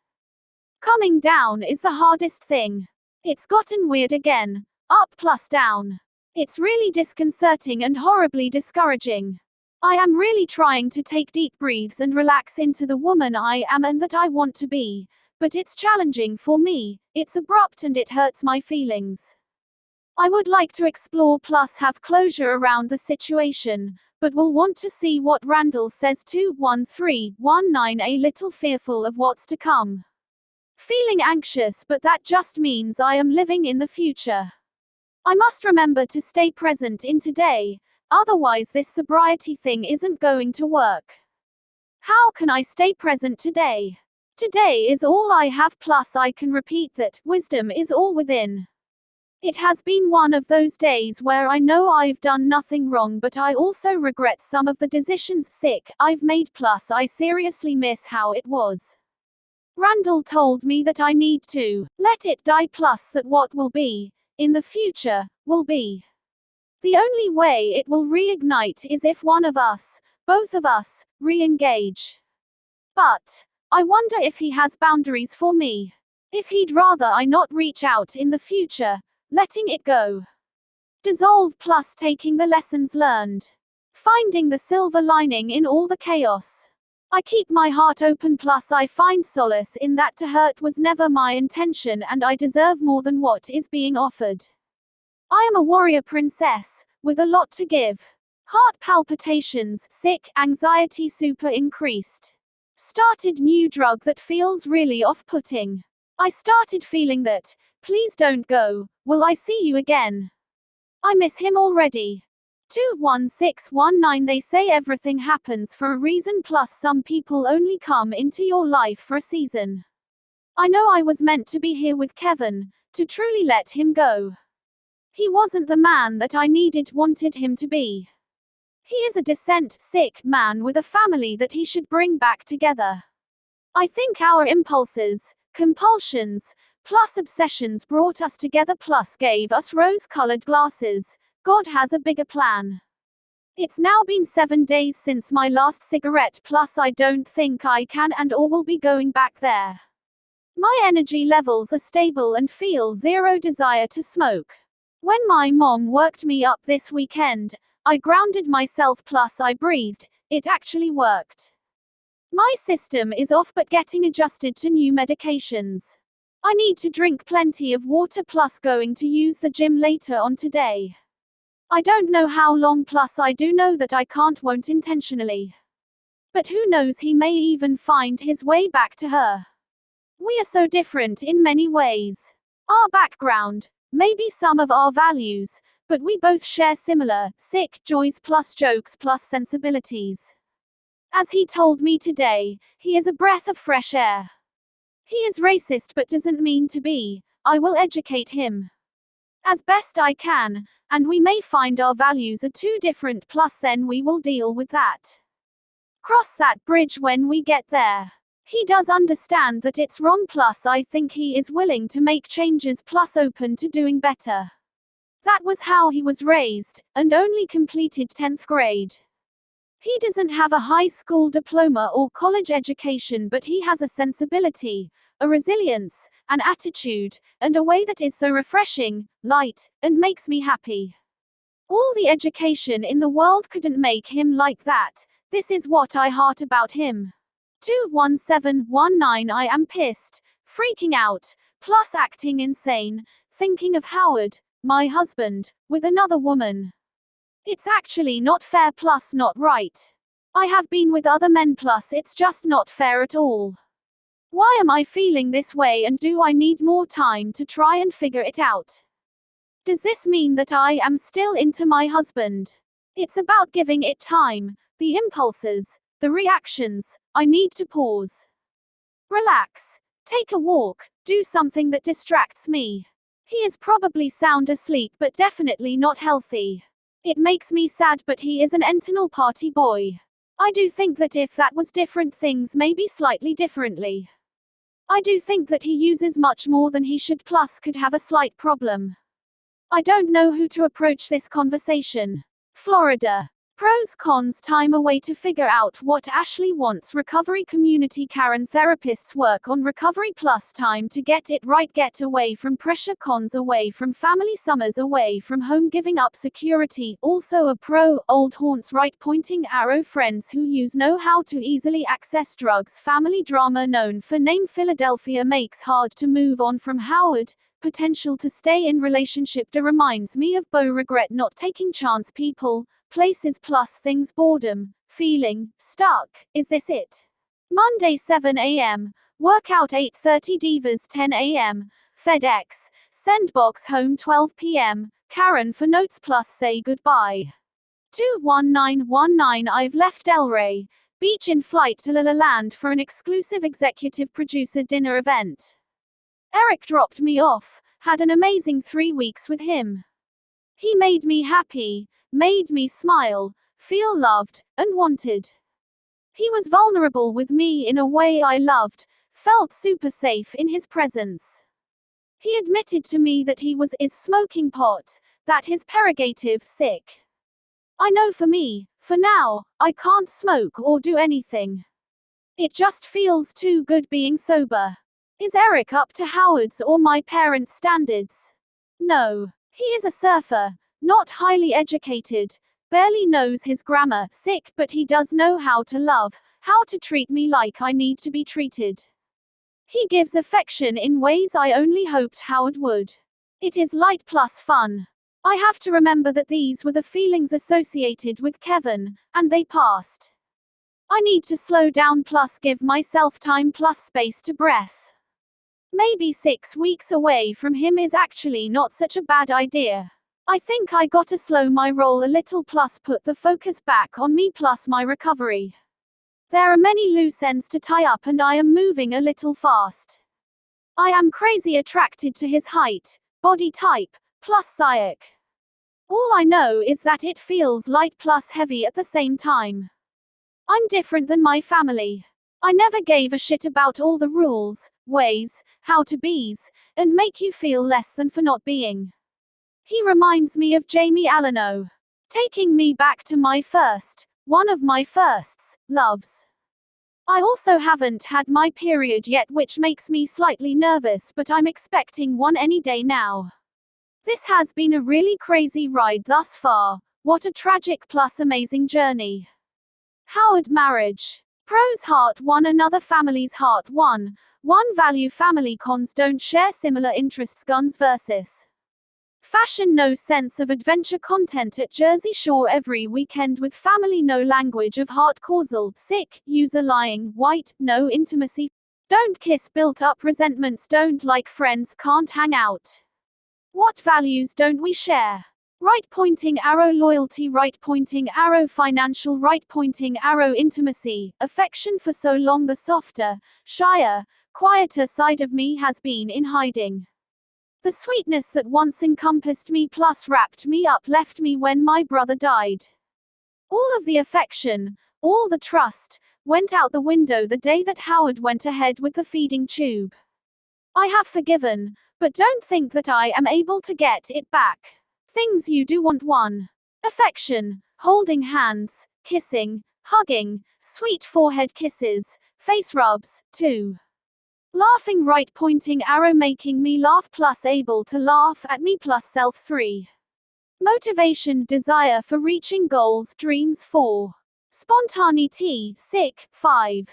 [SPEAKER 3] Coming down is the hardest thing. It's gotten weird again, up plus down. It's really disconcerting and horribly discouraging. I am really trying to take deep breaths and relax into the woman I am and that I want to be, but it's challenging for me, it's abrupt and it hurts my feelings. I would like to explore plus have closure around the situation, but will want to see what Randall says 21319 a little fearful of what's to come. Feeling anxious but that just means I am living in the future. I must remember to stay present in today, otherwise this sobriety thing isn't going to work. How can I stay present today? Today is all I have plus I can repeat that wisdom is all within. It has been one of those days where I know I've done nothing wrong but I also regret some of the decisions I've made plus I seriously miss how it was. Randall told me that I need to let it die plus that what will be in the future will be. The only way it will reignite is if one of us, both of us, re-engage. But I wonder if he has boundaries for me. If he'd rather I not reach out in the future, letting it go. Dissolve plus taking the lessons learned. Finding the silver lining in all the chaos. I keep my heart open plus I find solace in that to hurt was never my intention and I deserve more than what is being offered. I am a warrior princess, with a lot to give. Heart palpitations, sick, anxiety super increased. Started new drug that feels really off-putting. I started feeling that, please don't go, will I see you again? I miss him already. 21619 They say everything happens for a reason plus some people only come into your life for a season. I know I was meant to be here with Kevin, to truly let him go. He wasn't the man that I wanted him to be. He is a decent, sick man with a family that he should bring back together. I think our impulses, compulsions, plus obsessions brought us together plus gave us rose-colored glasses. God has a bigger plan. It's now been 7 days since my last cigarette plus I don't think I can and or will be going back there. My energy levels are stable and feel zero desire to smoke. When my mom worked me up this weekend, I grounded myself plus I breathed. It actually worked. My system is off but getting adjusted to new medications. I need to drink plenty of water plus going to use the gym later on today. I don't know how long plus I do know that I won't intentionally. But who knows, he may even find his way back to her. We are so different in many ways. Our background, maybe some of our values, but we both share similar, sick, joys plus jokes plus sensibilities. As he told me today, he is a breath of fresh air. He is racist but doesn't mean to be. I will educate him as best I can, and we may find our values are too different plus then we will deal with that. Cross that bridge when we get there. He does understand that it's wrong plus I think he is willing to make changes plus open to doing better. That was how he was raised, and only completed 10th grade. He doesn't have a high school diploma or college education but he has a sensibility, a resilience, an attitude, and a way that is so refreshing, light, and makes me happy. All the education in the world couldn't make him like that. This is what I heart about him. 21719 I am pissed, freaking out, plus acting insane, thinking of Howard, my husband, with another woman. It's actually not fair plus not right. I have been with other men plus it's just not fair at all. Why am I feeling this way and do I need more time to try and figure it out? Does this mean that I am still into my husband? It's about giving it time, the impulses, the reactions. I need to pause. Relax, take a walk, do something that distracts me. He is probably sound asleep but definitely not healthy. It makes me sad but he is an internal party boy. I do think that if that was different things maybe slightly differently. I do think that he uses much more than he should plus could have a slight problem. I don't know who to approach this conversation. Florida. Pros cons time away to figure out what Ashley wants. Recovery community Karen therapists work on recovery plus time to get it right. Get away from pressure. Cons away from family. Summers away from home. Giving up security. Also a pro. Old haunts right pointing arrow. Friends who use know how to easily access drugs. Family drama known for name. Philadelphia makes hard to move on from Howard. Potential to stay in relationship. Reminds me of Bo. Regret not taking chance. People, places plus things. Boredom, feeling stuck. Is this it? Monday 7 a.m. Workout 8:30. Divas 10 a.m. FedEx sendbox home 12 p.m. Karen for notes plus say goodbye. 21919 I've left Delray Beach in flight to La La Land for an exclusive executive producer dinner event. Eric dropped me off, had an amazing 3 weeks with him. He made me happy, made me smile, feel loved, and wanted. He was vulnerable with me in a way I loved, felt super safe in his presence. He admitted to me that he is smoking pot, That is prerogative, sick. I know for me, for now, I can't smoke or do anything. It just feels too good being sober. Is Eric up to Howard's or my parents' standards? No. He is a surfer, not highly educated, barely knows his grammar, sick, but he does know how to love, how to treat me like I need to be treated. He gives affection in ways I only hoped Howard would. It is light plus fun. I have to remember that these were the feelings associated with Kevin, and they passed. I need to slow down plus give myself time plus space to breath. Maybe 6 weeks away from him is actually not such a bad idea. I think I gotta slow my roll a little plus put the focus back on me plus my recovery. There are many loose ends to tie up and I am moving a little fast. I am crazy attracted to his height, body type, plus Sayek. All I know is that it feels light plus heavy at the same time. I'm different than my family. I never gave a shit about all the rules, ways, how to be's, and make you feel less than for not being. He reminds me of Jamie Alleno, taking me back to my first, one of my firsts, loves. I also haven't had my period yet, which makes me slightly nervous, but I'm expecting one any day now. This has been a really crazy ride thus far. What a tragic plus amazing journey. Howard marriage. Pros heart 1, another family's heart 1. One value family cons don't share similar interests guns versus fashion no sense of adventure content at Jersey Shore every weekend with family no language of heart causal sick user lying white no intimacy don't kiss built up resentments don't like friends can't hang out. What values don't we share? Right pointing arrow loyalty, right pointing arrow financial, right pointing arrow intimacy, affection. For so long the softer, shyer, quieter side of me has been in hiding. The sweetness that once encompassed me plus wrapped me up left me when my brother died. All of the affection, all the trust, went out the window the day that Howard went ahead with the feeding tube. I have forgiven, but don't think that I am able to get it back. Things you do want 1. Affection, holding hands, kissing, hugging, sweet forehead kisses, face rubs. 2. Laughing right pointing arrow making me laugh plus able to laugh at me plus self. 3. Motivation desire for reaching goals dreams. 4. Spontaneity sick. 5.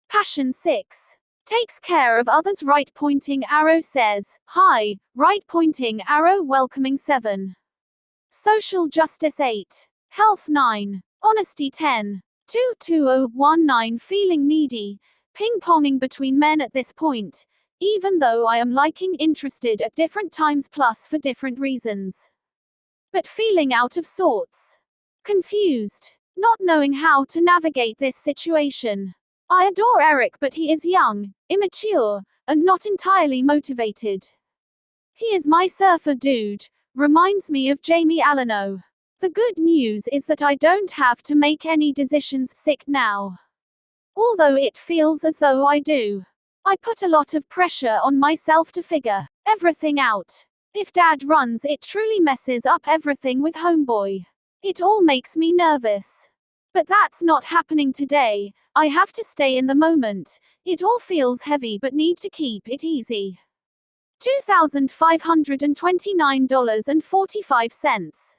[SPEAKER 3] Passion. 6. Takes care of others right pointing arrow says hi right pointing arrow welcoming. 7. Social justice. 8. Health. 9. Honesty. 10. 22019 feeling needy, ping-ponging between men at this point, even though I am liking interested at different times plus for different reasons. But feeling out of sorts. Confused. Not knowing how to navigate this situation. I adore Eric, but he is young, immature, and not entirely motivated. He is my surfer dude. Reminds me of Jamie Alleno. The good news is that I don't have to make any decisions sick now. Although it feels as though I do. I put a lot of pressure on myself to figure everything out. If Dad runs, it truly messes up everything with Homeboy. It all makes me nervous. But that's not happening today. I have to stay in the moment. It all feels heavy but need to keep it easy. $2,529.45.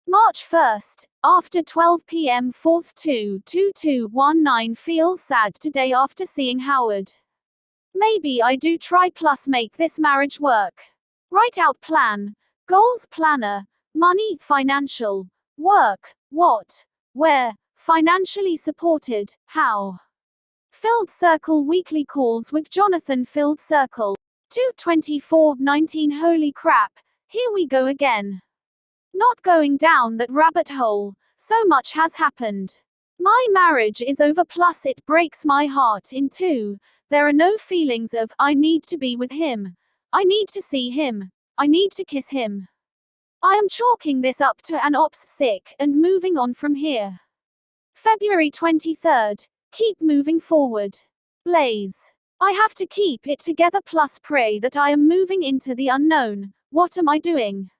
[SPEAKER 3] March 1st, after 12 p.m. 4th 22219 feels sad today after seeing Howard. Maybe I do try plus make this marriage work. Write out plan, goals planner, money, financial, work, what, where, financially supported, how. Filled circle weekly calls with Jonathan filled circle. 22419 holy crap, here we go again. Not going down that rabbit hole, so much has happened. My marriage is over plus it breaks my heart in two. There are no feelings of, I need to be with him. I need to see him. I need to kiss him. I am chalking this up to an ops sick and moving on from here. February 23rd, keep moving forward. Blaze. I have to keep it together plus pray that I am moving into the unknown. What am I doing?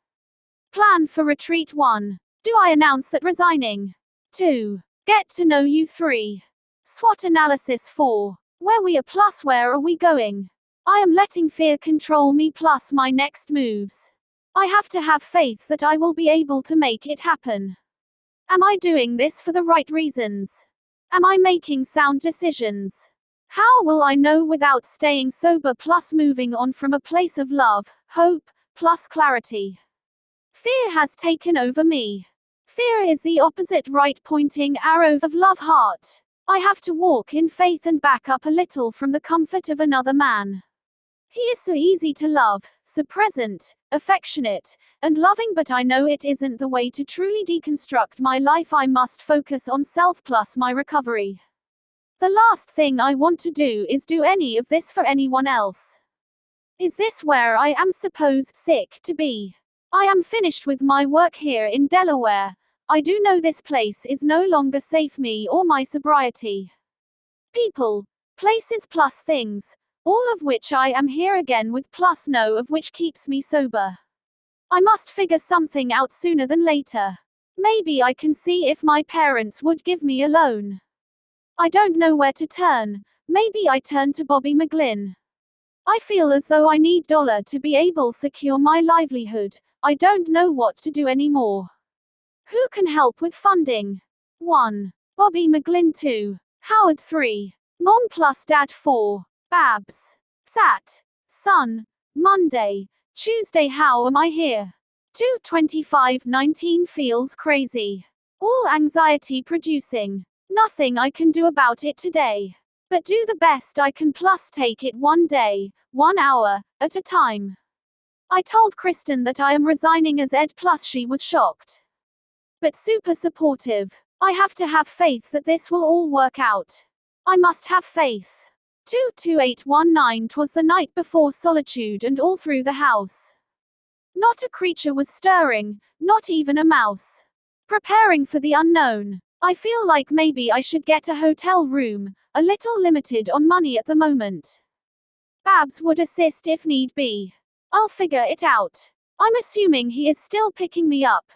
[SPEAKER 3] Plan for retreat 1. Do I announce that resigning? 2. Get to know you 3. SWOT analysis 4. Where we are plus where are we going? I am letting fear control me plus my next moves. I have to have faith that I will be able to make it happen. Am I doing this for the right reasons? Am I making sound decisions? How will I know without staying sober plus moving on from a place of love, hope, plus clarity? Fear has taken over me. Fear is the opposite right pointing arrow of love heart. I have to walk in faith and back up a little from the comfort of another man. He is so easy to love, so present, affectionate, and loving, but I know it isn't the way to truly deconstruct my life. I must focus on self plus my recovery. The last thing I want to do is do any of this for anyone else. Is this where I am supposed sick to be? I am finished with my work here in Delaware. I do know this place is no longer safe me or my sobriety. People, places plus things, all of which I am here again with plus no of which keeps me sober. I must figure something out sooner than later. Maybe I can see if my parents would give me a loan. I don't know where to turn. Maybe I turn to Bobby McGlynn. I feel as though I need dollar to be able to secure my livelihood. I don't know what to do anymore. Who can help with funding? 1. Bobby McGlynn. 2. Howard. 3. Mom plus Dad. 4. Babs. Sat. Son. Monday. Tuesday. How am I here? 2:25:19 feels crazy. All anxiety producing. Nothing I can do about it today. But do the best I can plus take it one day, 1 hour, at a time. I told Kristen that I am resigning as Ed plus she was shocked. But super supportive. I have to have faith that this will all work out. I must have faith. 2:28:19 'twas the night before solitude and all through the house. Not a creature was stirring, not even a mouse. Preparing for the unknown. I feel like maybe I should get a hotel room, a little limited on money at the moment. Babs would assist if need be. I'll figure it out. I'm assuming he is still picking me up.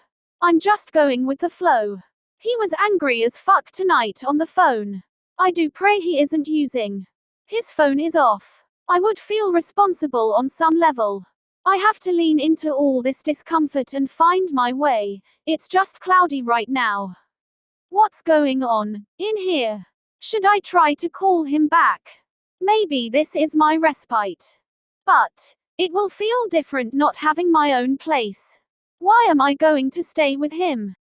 [SPEAKER 3] I'm just going with the flow. He was angry as fuck tonight on the phone. I do pray he isn't using his phone is off. I would feel responsible on some level. I have to lean into all this discomfort and find my way. It's just cloudy right now. What's going on in here? Should I try to call him back? Maybe this is my respite. But it will feel different not having my own place. Why am I going to stay with him?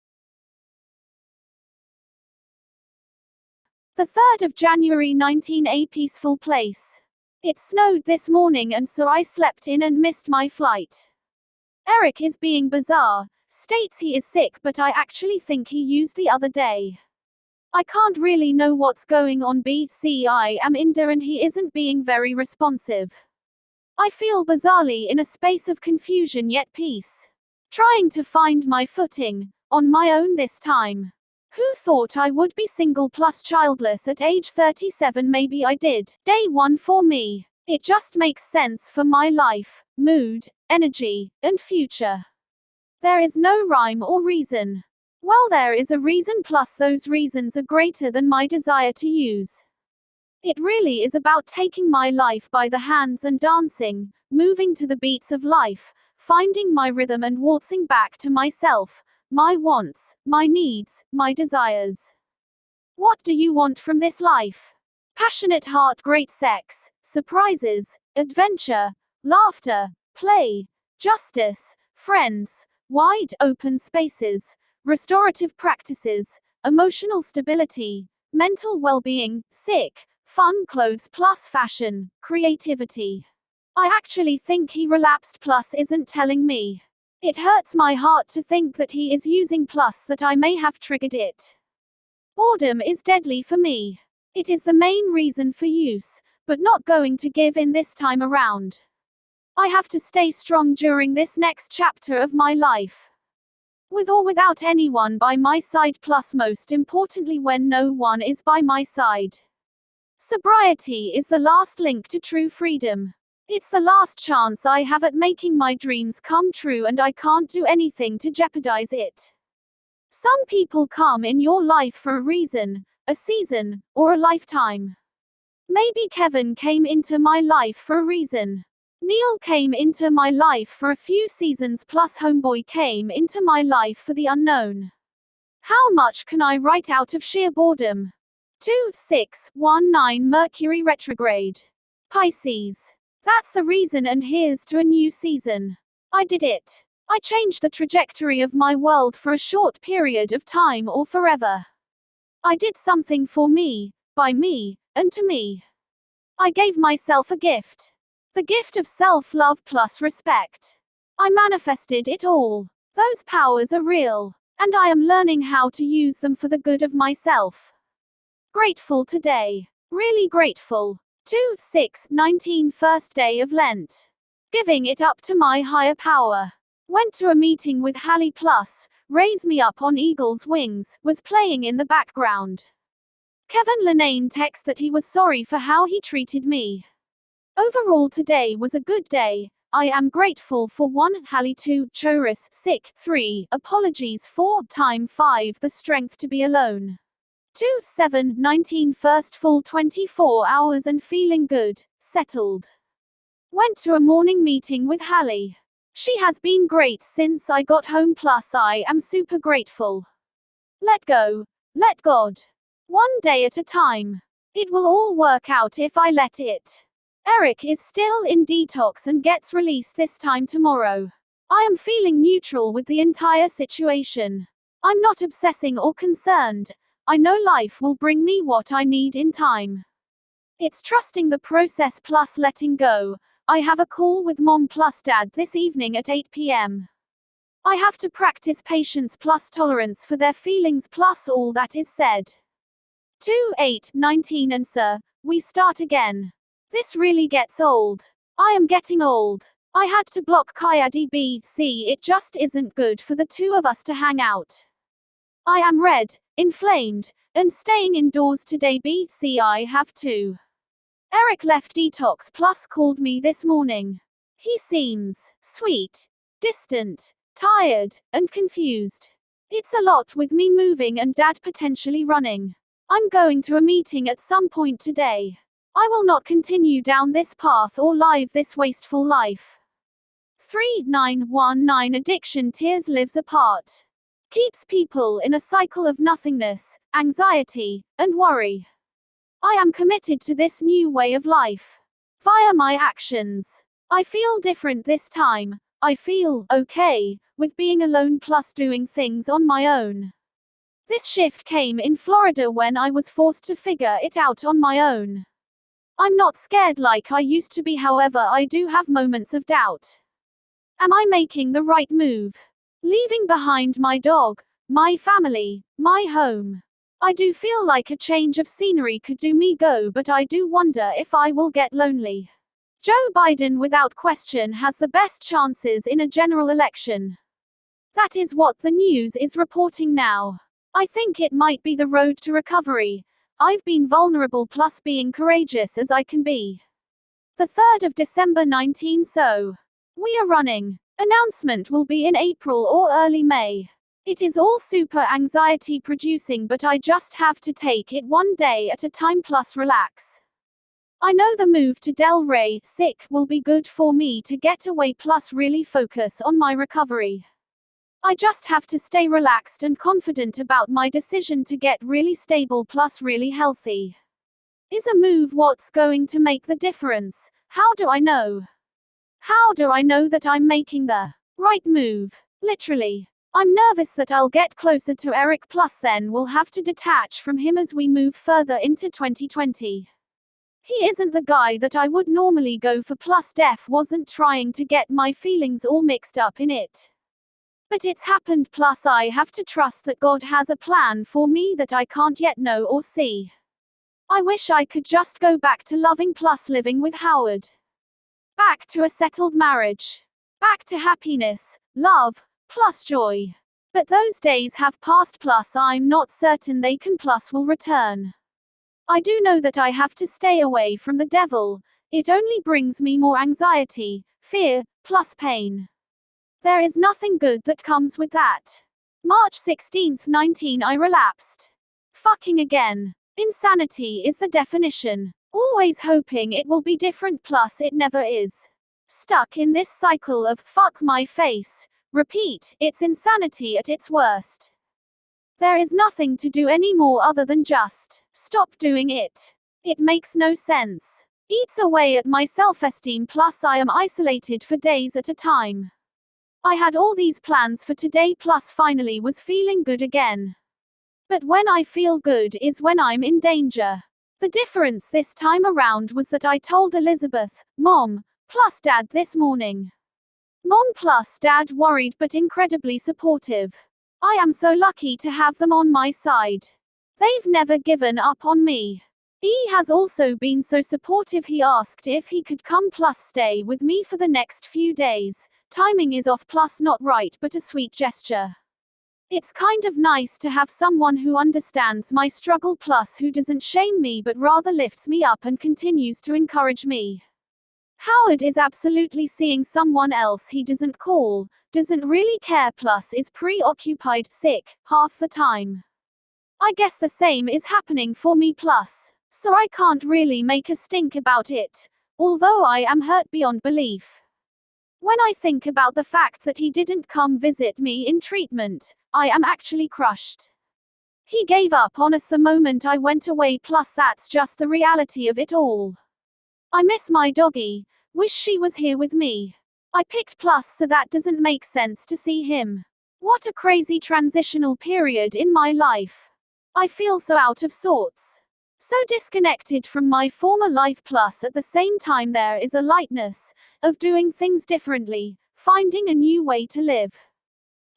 [SPEAKER 3] The 3rd of January 19 a peaceful place. It snowed this morning and so I slept in and missed my flight. Eric is being bizarre, states he is sick but I actually think he used the other day. I can't really know what's going on BC I am Inda and he isn't being very responsive. I feel bizarrely in a space of confusion yet peace. Trying to find my footing, on my own this time. Who thought I would be single plus childless at age 37? Maybe I did. Day 1 for me. It just makes sense for my life, mood, energy, and future. There is no rhyme or reason. Well, there is a reason plus those reasons are greater than my desire to use. It really is about taking my life by the hands and dancing, moving to the beats of life, finding my rhythm and waltzing back to myself, my wants, my needs, my desires. What do you want from this life? Passionate heart, great sex, surprises, adventure, laughter, play, justice, friends, wide open spaces, restorative practices, emotional stability, mental well-being, sick, fun clothes plus fashion, creativity. I actually think he relapsed plus isn't telling me. It hurts my heart to think that he is using plus that I may have triggered it. Boredom is deadly for me. It is the main reason for use, but not going to give in this time around. I have to stay strong during this next chapter of my life. With or without anyone by my side plus most importantly when no one is by my side. Sobriety is the last link to true freedom. It's the last chance I have at making my dreams come true, and I can't do anything to jeopardize it. Some people come in your life for a reason, a season, or a lifetime. Maybe Kevin came into my life for a reason. Neil came into my life for a few seasons, plus Homeboy came into my life for the unknown. How much can I write out of sheer boredom? 2619 Mercury retrograde. Pisces. That's the reason, and here's to a new season. I did it. I changed the trajectory of my world for a short period of time or forever. I did something for me, by me, and to me. I gave myself a gift. The gift of self-love plus respect. I manifested it all. Those powers are real, and I am learning how to use them for the good of myself. Grateful today. Really grateful. 2619 First day of Lent. Giving it up to my higher power. Went to a meeting with Hallie plus, Raise Me Up on Eagle's Wings, was playing in the background. Kevin Lenane texted that he was sorry for how he treated me. Overall today was a good day. I am grateful for 1, Hallie 2, Chorus, sick, 3, apologies 4, time 5, the strength to be alone. 2719 First full 24 hours and feeling good, settled. Went to a morning meeting with Hallie. She has been great since I got home, plus I am super grateful. Let go. Let God. One day at a time. It will all work out if I let it. Eric is still in detox and gets released this time tomorrow. I am feeling neutral with the entire situation. I'm not obsessing or concerned. I know life will bring me what I need in time. It's trusting the process plus letting go. I have a call with mom plus dad this evening at 8 p.m. I have to practice patience plus tolerance for their feelings plus all that is said. 2819 and sir, we start again. This really gets old. I am getting old. I had to block Kayadi BC, it just isn't good for the two of us to hang out. I am red, inflamed, and staying indoors today BC I have to. Eric left detox plus called me this morning. He seems sweet, distant, tired, and confused. It's a lot with me moving and dad potentially running. I'm going to a meeting at some point today. I will not continue down this path or live this wasteful life. 3919 Addiction tears lives apart. Keeps people in a cycle of nothingness, anxiety, and worry. I am committed to this new way of life. Via my actions. I feel different this time. I feel okay with being alone plus doing things on my own. This shift came in Florida when I was forced to figure it out on my own. I'm not scared like I used to be, however I do have moments of doubt. Am I making the right move? Leaving behind my dog, my family, my home. I do feel like a change of scenery could do me go, but I do wonder if I will get lonely. Joe Biden without question has the best chances in a general election. That is what the news is reporting now. I think it might be the road to recovery. I've been vulnerable plus being courageous as I can be. The 3rd of December 19 so. We are running. Announcement will be in April or early May. It is all super anxiety producing, but I just have to take it one day at a time plus relax. I know the move to Delray, sick, will be good for me to get away plus really focus on my recovery. I just have to stay relaxed and confident about my decision to get really stable plus really healthy. Is a move what's going to make the difference? How do I know? How do I know that I'm making the right move? Literally. I'm nervous that I'll get closer to Eric plus then we'll have to detach from him as we move further into 2020. He isn't the guy that I would normally go for plus Def wasn't trying to get my feelings all mixed up in it. But it's happened plus I have to trust that God has a plan for me that I can't yet know or see. I wish I could just go back to loving plus living with Howard. Back to a settled marriage. Back to happiness, love, plus joy. But those days have passed plus I'm not certain they can plus will return. I do know that I have to stay away from the devil, It only brings me more anxiety, fear, plus pain. There is nothing good that comes with that. March 16th, 19 I relapsed. Fucking again. Insanity is the definition. Always hoping it will be different plus it never is. Stuck in this cycle of fuck my face. Repeat, it's insanity at its worst. There is nothing to do anymore other than just stop doing it. It makes no sense. Eats away at my self-esteem plus I am isolated for days at a time. I had all these plans for today plus finally was feeling good again. But when I feel good is when I'm in danger. The difference this time around was that I told Elizabeth, Mom, plus Dad this morning. Mom plus Dad worried but incredibly supportive. I am so lucky to have them on my side. They've never given up on me. He has also been so supportive. He asked if he could come plus stay with me for the next few days. Timing is off plus not right but a sweet gesture. It's kind of nice to have someone who understands my struggle plus who doesn't shame me but rather lifts me up and continues to encourage me. Howard is absolutely seeing someone else he doesn't call, doesn't really care plus is preoccupied, sick, half the time. I guess the same is happening for me plus, so I can't really make a stink about it, although I am hurt beyond belief. When I think about the fact that he didn't come visit me in treatment, I am actually crushed. He gave up on us the moment I went away plus that's just the reality of it all. I miss my doggy, wish she was here with me. I picked plus so that doesn't make sense to see him. What a crazy transitional period in my life. I feel so out of sorts. So disconnected from my former life plus at the same time there is a lightness of doing things differently, finding a new way to live.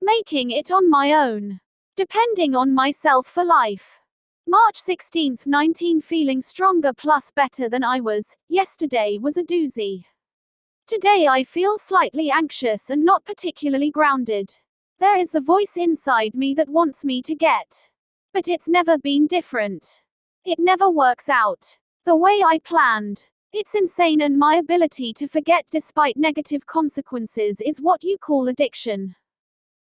[SPEAKER 3] Making it on my own. Depending on myself for life. March 16th, 19 feeling stronger plus better than I was. Yesterday was a doozy. Today I feel slightly anxious and not particularly grounded. There is the voice inside me that wants me to get. But it's never been different. It never works out the way I planned. It's insane, and my ability to forget despite negative consequences is what you call addiction.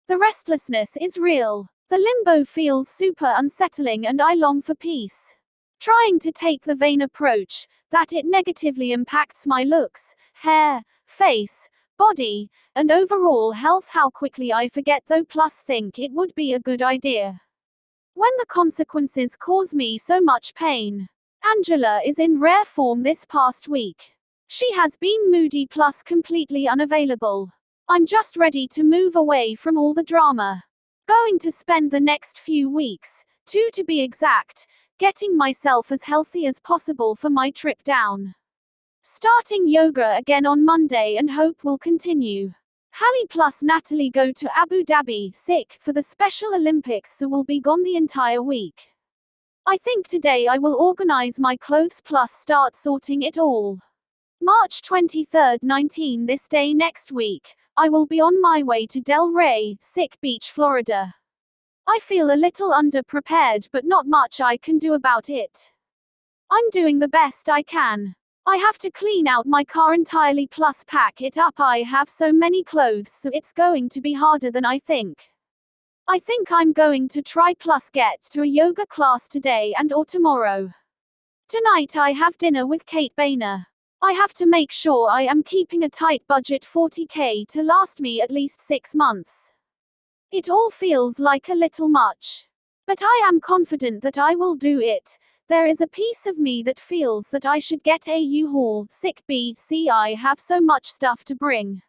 [SPEAKER 3] The restlessness is real. The limbo feels super unsettling and I long for peace. Trying to take the vain approach that it negatively impacts my looks, hair, face, body, and overall health. How quickly I forget though plus think it would be a good idea. When the consequences cause me so much pain. Angela is in rare form this past week. She has been moody plus completely unavailable. I'm just ready to move away from all the drama. Going to spend the next few weeks, 2 to be exact, getting myself as healthy as possible for my trip down. Starting yoga again on Monday and hope will continue. Hallie plus Natalie go to Abu Dhabi, sick, for the Special Olympics, so will be gone the entire week. I think today I will organize my clothes plus start sorting it all. March 23rd, 19 this day next week, I will be on my way to Del Rey, sick beach, Florida. I feel a little underprepared but not much I can do about it. I'm doing the best I can. I have to clean out my car entirely plus pack it up. I have so many clothes so it's going to be harder than I think. I think I'm going to try plus get to a yoga class today and or tomorrow. Tonight I have dinner with Kate Boehner. I have to make sure I am keeping a tight budget, 40k to last me at least 6 months. It all feels like a little much. But I am confident that I will do it. There is a piece of me that feels that I should get a U-Haul, sick BC. I have so much stuff to bring.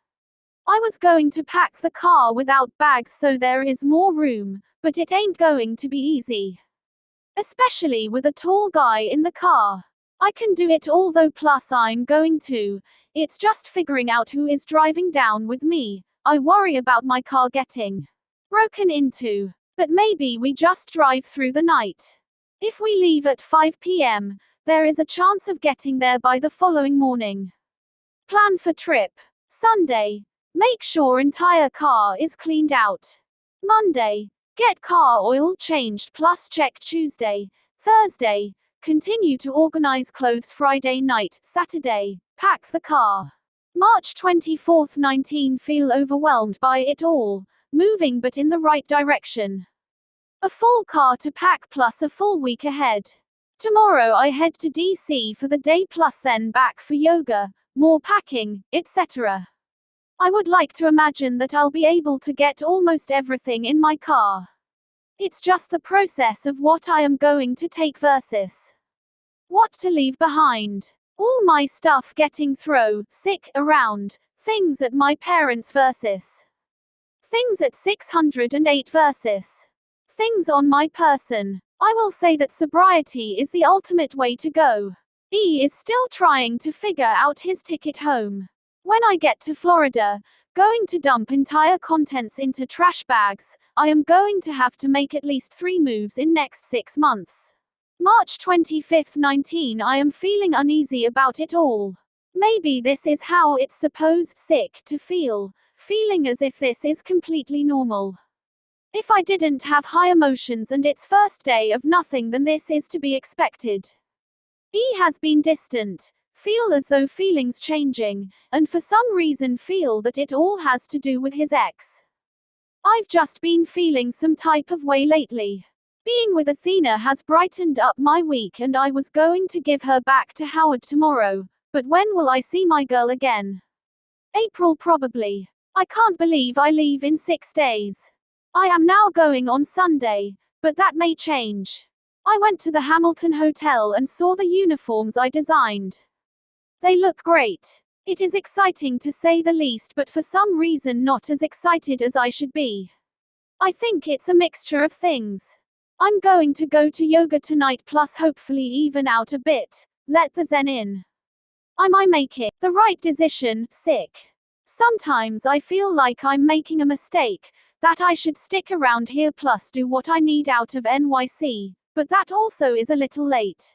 [SPEAKER 3] I was going to pack the car without bags so there is more room, but it ain't going to be easy. Especially with a tall guy in the car. I can do it all though plus I'm going to. It's just figuring out who is driving down with me. I worry about my car getting broken into. But maybe we just drive through the night. If we leave at 5 p.m., there is a chance of getting there by the following morning. Plan for trip. Sunday. Make sure entire car is cleaned out. Monday. Get car oil changed plus check Tuesday. Thursday. Continue to organize clothes. Friday night. Saturday. Pack the car. March 24th 19 Feel overwhelmed by it all. Moving but in the right direction. A full car to pack plus a full week ahead. Tomorrow I head to DC for the day plus then back for yoga, more packing, etc. I would like to imagine that I'll be able to get almost everything in my car. It's just the process of what I am going to take versus what to leave behind. All my stuff getting sick around, things at my parents versus things at 608 versus things on my person. I will say that sobriety is the ultimate way to go. E is still trying to figure out his ticket home. When I get to Florida, going to dump entire contents into trash bags, I am going to have to make at least 3 moves in next 6 months. March 25th 19 I am feeling uneasy about it all. Maybe this is how it's supposed to feel, feeling as if this is completely normal. If I didn't have high emotions and it's first day of nothing, then this is to be expected. E has been distant, feel as though feelings changing, and for some reason feel that it all has to do with his ex. I've just been feeling some type of way lately. Being with Athena has brightened up my week and I was going to give her back to Howard tomorrow, but when will I see my girl again? April probably. I can't believe I leave in 6 days. I am now going on Sunday, but that may change. I went to the Hamilton Hotel and saw the uniforms I designed. They look great. It is exciting to say the least, but for some reason not as excited as I should be. I think it's a mixture of things. I'm going to go to yoga tonight plus hopefully even out a bit, let the zen in. I might make it the right decision, sick. Sometimes I feel like I'm making a mistake, that I should stick around here plus do what I need out of NYC, but that also is a little late.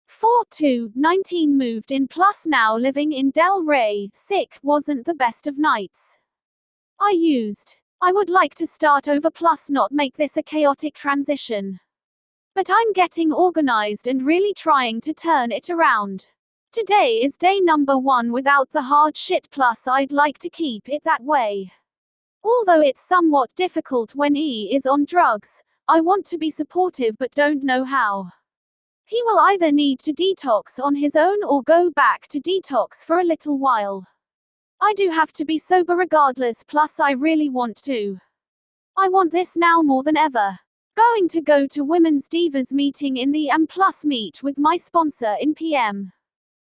[SPEAKER 3] 4/2/19 moved in plus now living in Del Rey, sick, wasn't the best of nights. I would like to start over plus not make this a chaotic transition. But I'm getting organized and really trying to turn it around. Today is day number 1 without the hard shit plus I'd like to keep it that way. Although it's somewhat difficult when E is on drugs, I want to be supportive but don't know how. He will either need to detox on his own or go back to detox for a little while. I do have to be sober regardless plus I really want to. I want this now more than ever. Going to go to Women's Divas meeting in the AM plus meet with my sponsor in PM.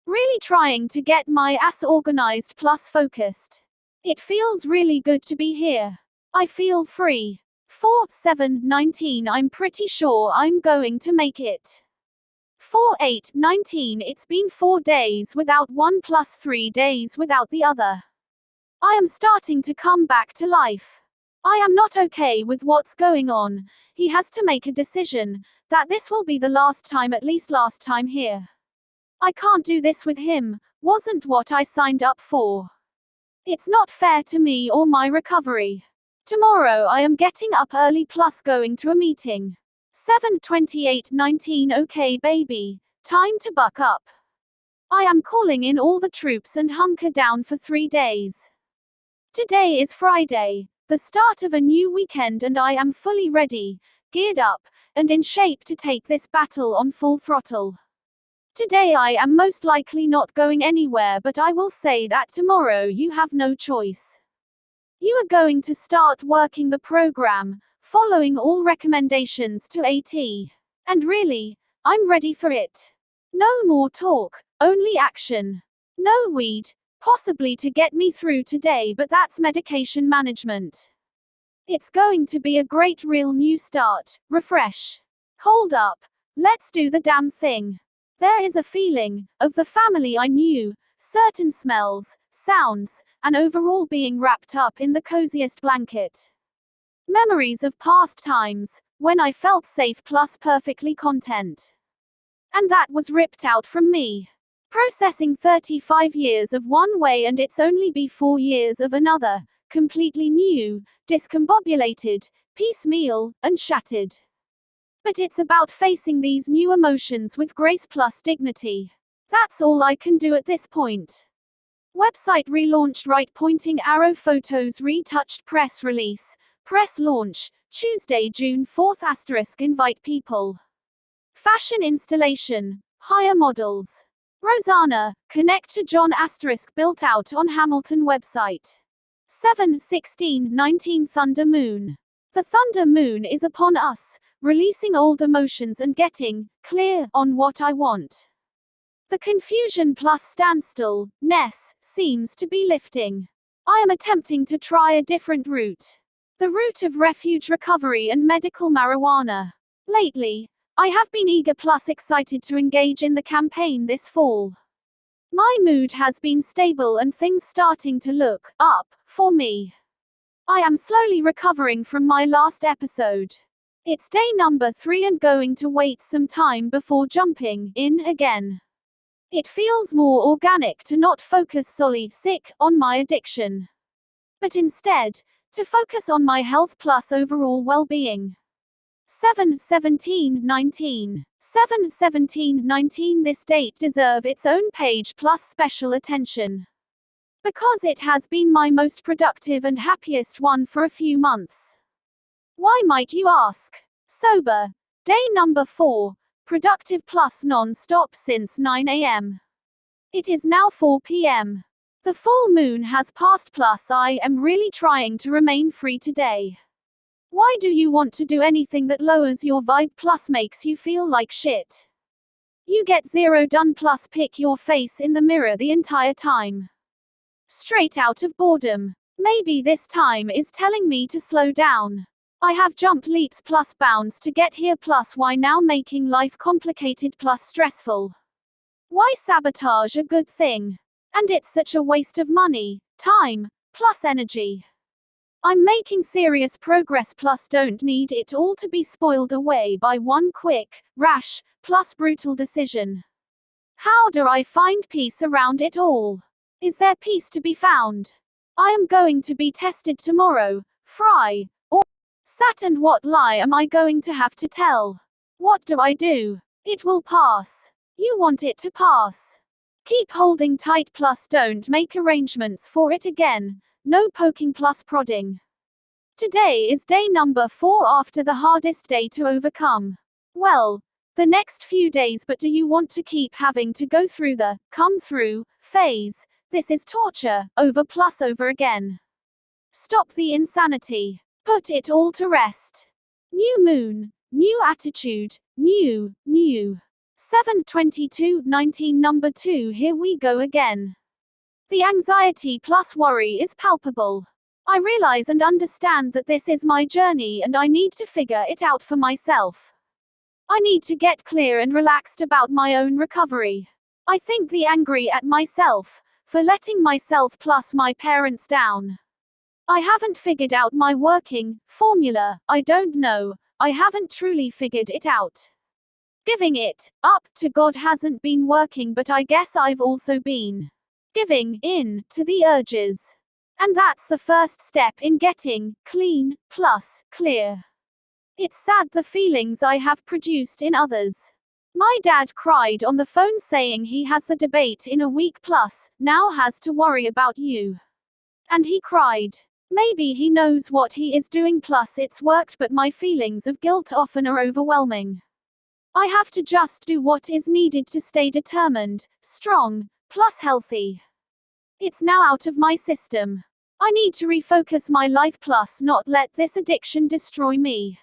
[SPEAKER 3] Really trying to get my ass organized plus focused. It feels really good to be here. I feel free. 4/7/19 I'm pretty sure I'm going to make it. 4/8/19 It's been 4 days without one plus 3 days without the other. I am starting to come back to life. I am not okay with what's going on. He has to make a decision, that this will be the last time, at least last time here. I can't do this with him, wasn't what I signed up for. It's not fair to me or my recovery. Tomorrow I am getting up early plus going to a meeting. 7/28/19 Okay baby, time to buck up. I am calling in all the troops and hunker down for 3 days. Today is Friday, the start of a new weekend, and I am fully ready, geared up, and in shape to take this battle on full throttle. Today I am most likely not going anywhere, but I will say that tomorrow you have no choice. You are going to start working the program, following all recommendations to AT. And really, I'm ready for it. No more talk, only action. No weed, possibly to get me through today, but that's medication management. It's going to be a great real new start, refresh. Hold up, let's do the damn thing. There is a feeling, of the family I knew, certain smells, sounds, and overall being wrapped up in the coziest blanket. Memories of past times, when I felt safe plus perfectly content. And that was ripped out from me. Processing 35 years of one way and it's only be 4 years of another, completely new, discombobulated, piecemeal, and shattered. But it's about facing these new emotions with grace plus dignity. That's all I can do at this point. Website relaunched. Right pointing arrow photos retouched. Press release. Press launch. Tuesday, June 4th. Invite people. Fashion installation. Hire models. Rosanna, connect to John built out on Hamilton website. 7/16/19 Thunder Moon. The Thunder Moon is upon us, releasing old emotions and getting clear on what I want. The confusion plus standstill-ness seems to be lifting. I am attempting to try a different route. The route of refuge recovery and medical marijuana. Lately, I have been eager plus excited to engage in the campaign this fall. My mood has been stable and things starting to look up for me. I am slowly recovering from my last episode. It's day number 3 and going to wait some time before jumping in again. It feels more organic to not focus solely on my addiction, but instead, to focus on my health plus overall well-being. 7/17/19. 7/17/19. This date deserves its own page plus special attention. Because it has been my most productive and happiest one for a few months. Why might you ask? Sober. Day number 4. Productive plus non-stop since 9 a.m. It is now 4 p.m. The full moon has passed plus I am really trying to remain free today. Why do you want to do anything that lowers your vibe plus makes you feel like shit? You get 0 done plus pick your face in the mirror the entire time. Straight out of boredom. Maybe this time is telling me to slow down. I have jumped leaps plus bounds to get here plus why now making life complicated plus stressful. Why sabotage a good thing? And it's such a waste of money, time, plus energy. I'm making serious progress plus don't need it all to be spoiled away by one quick, rash, plus brutal decision. How do I find peace around it all? Is there peace to be found? I am going to be tested tomorrow, Fry, or Sat, and what lie am I going to have to tell? What do I do? It will pass. You want it to pass. Keep holding tight plus don't make arrangements for it again. No poking plus prodding. Today is day number 4 after the hardest day to overcome. Well, the next few days, but do you want to keep having to go through the come through phase? This is torture, over plus over again. Stop the insanity. Put it all to rest. New moon, new attitude, new. 7/22/19 number 2. Here we go again. The anxiety plus worry is palpable. I realize and understand that this is my journey and I need to figure it out for myself. I need to get clear and relaxed about my own recovery. I think the angry at myself for letting myself plus my parents down. I haven't figured out my working formula. I don't know. I haven't truly figured it out. Giving it up to God hasn't been working, but I guess I've also been giving in to the urges. And that's the first step in getting clean plus clear. It's sad the feelings I have produced in others. My dad cried on the phone saying he has the debate in a week plus, now has to worry about you. And he cried. Maybe he knows what he is doing plus it's worked, but my feelings of guilt often are overwhelming. I have to just do what is needed to stay determined, strong, plus healthy. It's now out of my system. I need to refocus my life plus not let this addiction destroy me.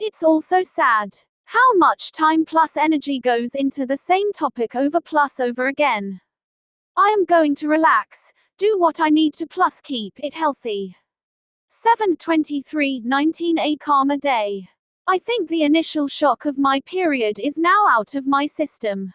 [SPEAKER 3] It's also sad how much time plus energy goes into the same topic over plus over again. I am going to relax, do what I need to plus keep it healthy. 7/23/19 A calmer day. I think the initial shock of my period is now out of my system.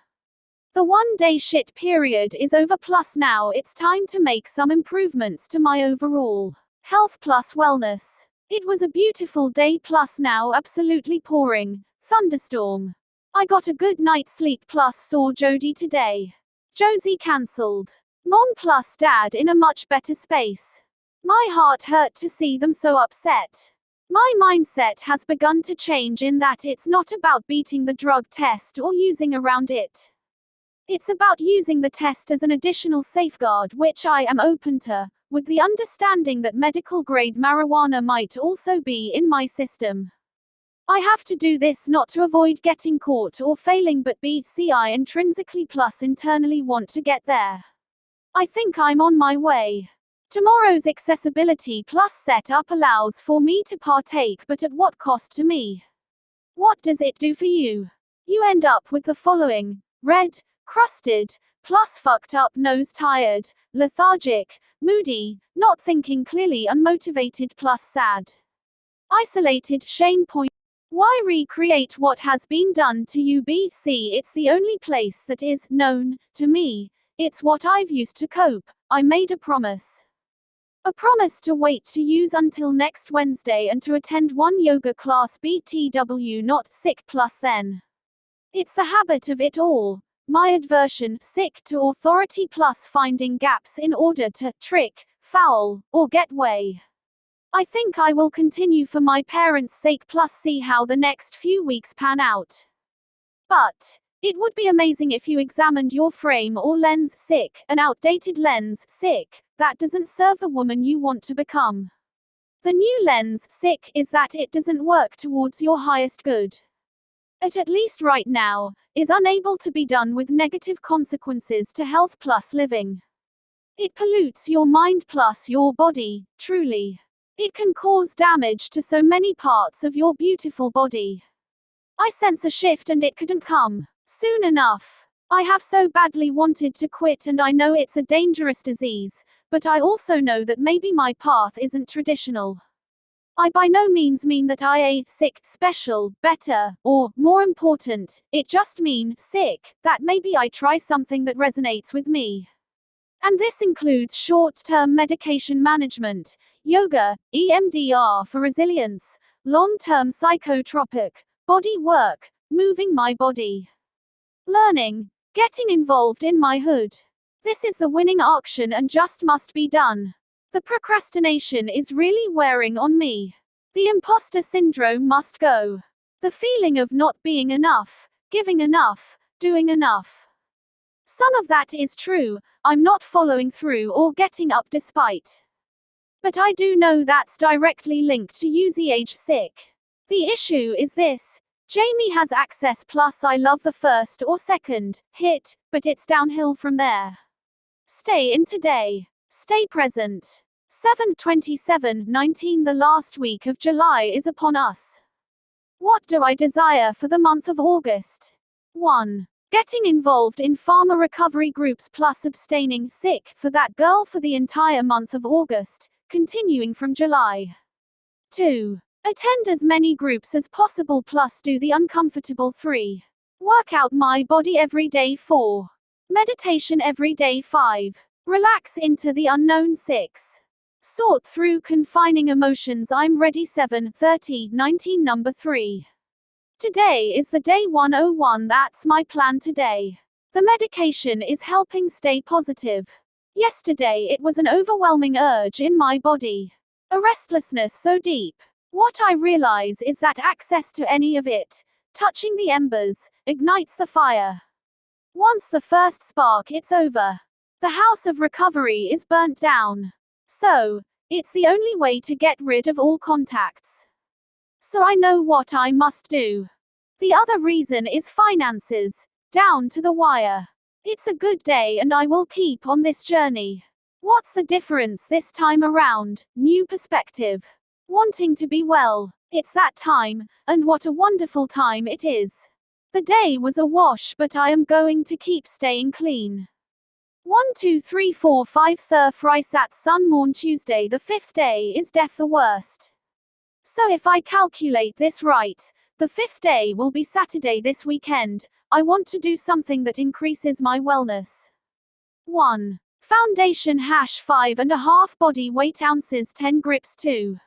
[SPEAKER 3] The 1-day shit period is over plus now it's time to make some improvements to my overall health plus wellness. It was a beautiful day plus now absolutely pouring thunderstorm. I got a good night's sleep plus saw Jody today. Josie cancelled. Mom plus dad in a much better space. My heart hurt to see them so upset. My mindset has begun to change in that it's not about beating the drug test or using around it. It's about using the test as an additional safeguard, which I am open to, with the understanding that medical-grade marijuana might also be in my system. I have to do this not to avoid getting caught or failing, but I intrinsically plus internally want to get there. I think I'm on my way. Tomorrow's accessibility plus setup allows for me to partake, but at what cost to me? What does it do for you? You end up with the following: red, crusted, plus fucked up, nose, tired, lethargic, moody, not thinking clearly, unmotivated plus sad. Isolated, shame point. Why recreate what has been done to you? It's the only place that is known to me. It's what I've used to cope. I made a promise. A promise to wait to use until next Wednesday and to attend one yoga class BTW, not sick plus then. It's the habit of it all. My aversion, sick to authority plus finding gaps in order to trick, foul, or get way. I think I will continue for my parents' sake plus see how the next few weeks pan out. But it would be amazing if you examined your frame or lens, sick, an outdated lens, sick, that doesn't serve the woman you want to become. The new lens, sick, is that it doesn't work towards your highest good. At least right now, is unable to be done with negative consequences to health plus living. It pollutes your mind plus your body, truly. It can cause damage to so many parts of your beautiful body. I sense a shift and it couldn't come soon enough. I have so badly wanted to quit, and I know it's a dangerous disease, but I also know that maybe my path isn't traditional. I by no means mean that I am sick, special, better, or more important. It just mean sick, that maybe I try something that resonates with me. And this includes short-term medication management, yoga, EMDR for resilience, long-term psychotropic, body work, moving my body, learning, getting involved in my hood. This is the winning auction and just must be done. The procrastination is really wearing on me. The imposter syndrome must go. The feeling of not being enough, giving enough, doing enough. Some of that is true. I'm not following through or getting up despite. But I do know that's directly linked to age sick. The issue is this: Jamie has access plus I love the first or second hit, but it's downhill from there. Stay in today. Stay present. 7/27/19. The last week of July is upon us. What do I desire for the month of August? 1. Getting involved in pharma recovery groups plus abstaining sick for that girl for the entire month of August, continuing from July. 2. Attend as many groups as possible plus do the uncomfortable. 3. Work out my body every day. 4. Meditation every day. 5. Relax into the unknown. 6. Sort through confining emotions. I'm ready. 7/30/19. Number 3. Today is the day 101. That's my plan today. The medication is helping stay positive. Yesterday it was an overwhelming urge in my body. A restlessness so deep. What I realize is that access to any of it, touching the embers, ignites the fire. Once the first spark, it's over. The house of recovery is burnt down. So, it's the only way to get rid of all contacts. So I know what I must do. The other reason is finances, down to the wire. It's a good day and I will keep on this journey. What's the difference this time around? New perspective. Wanting to be well. It's that time, and what a wonderful time it is. The day was a wash, but I am going to keep staying clean. 1 2 3 4 5 Frisat Sun Morn Tuesday. The 5th day is death the worst. So if I calculate this right, the 5th day will be Saturday this weekend. I want to do something that increases my wellness. 1. Foundation #5.5 body weight ounces 10 grips. 2.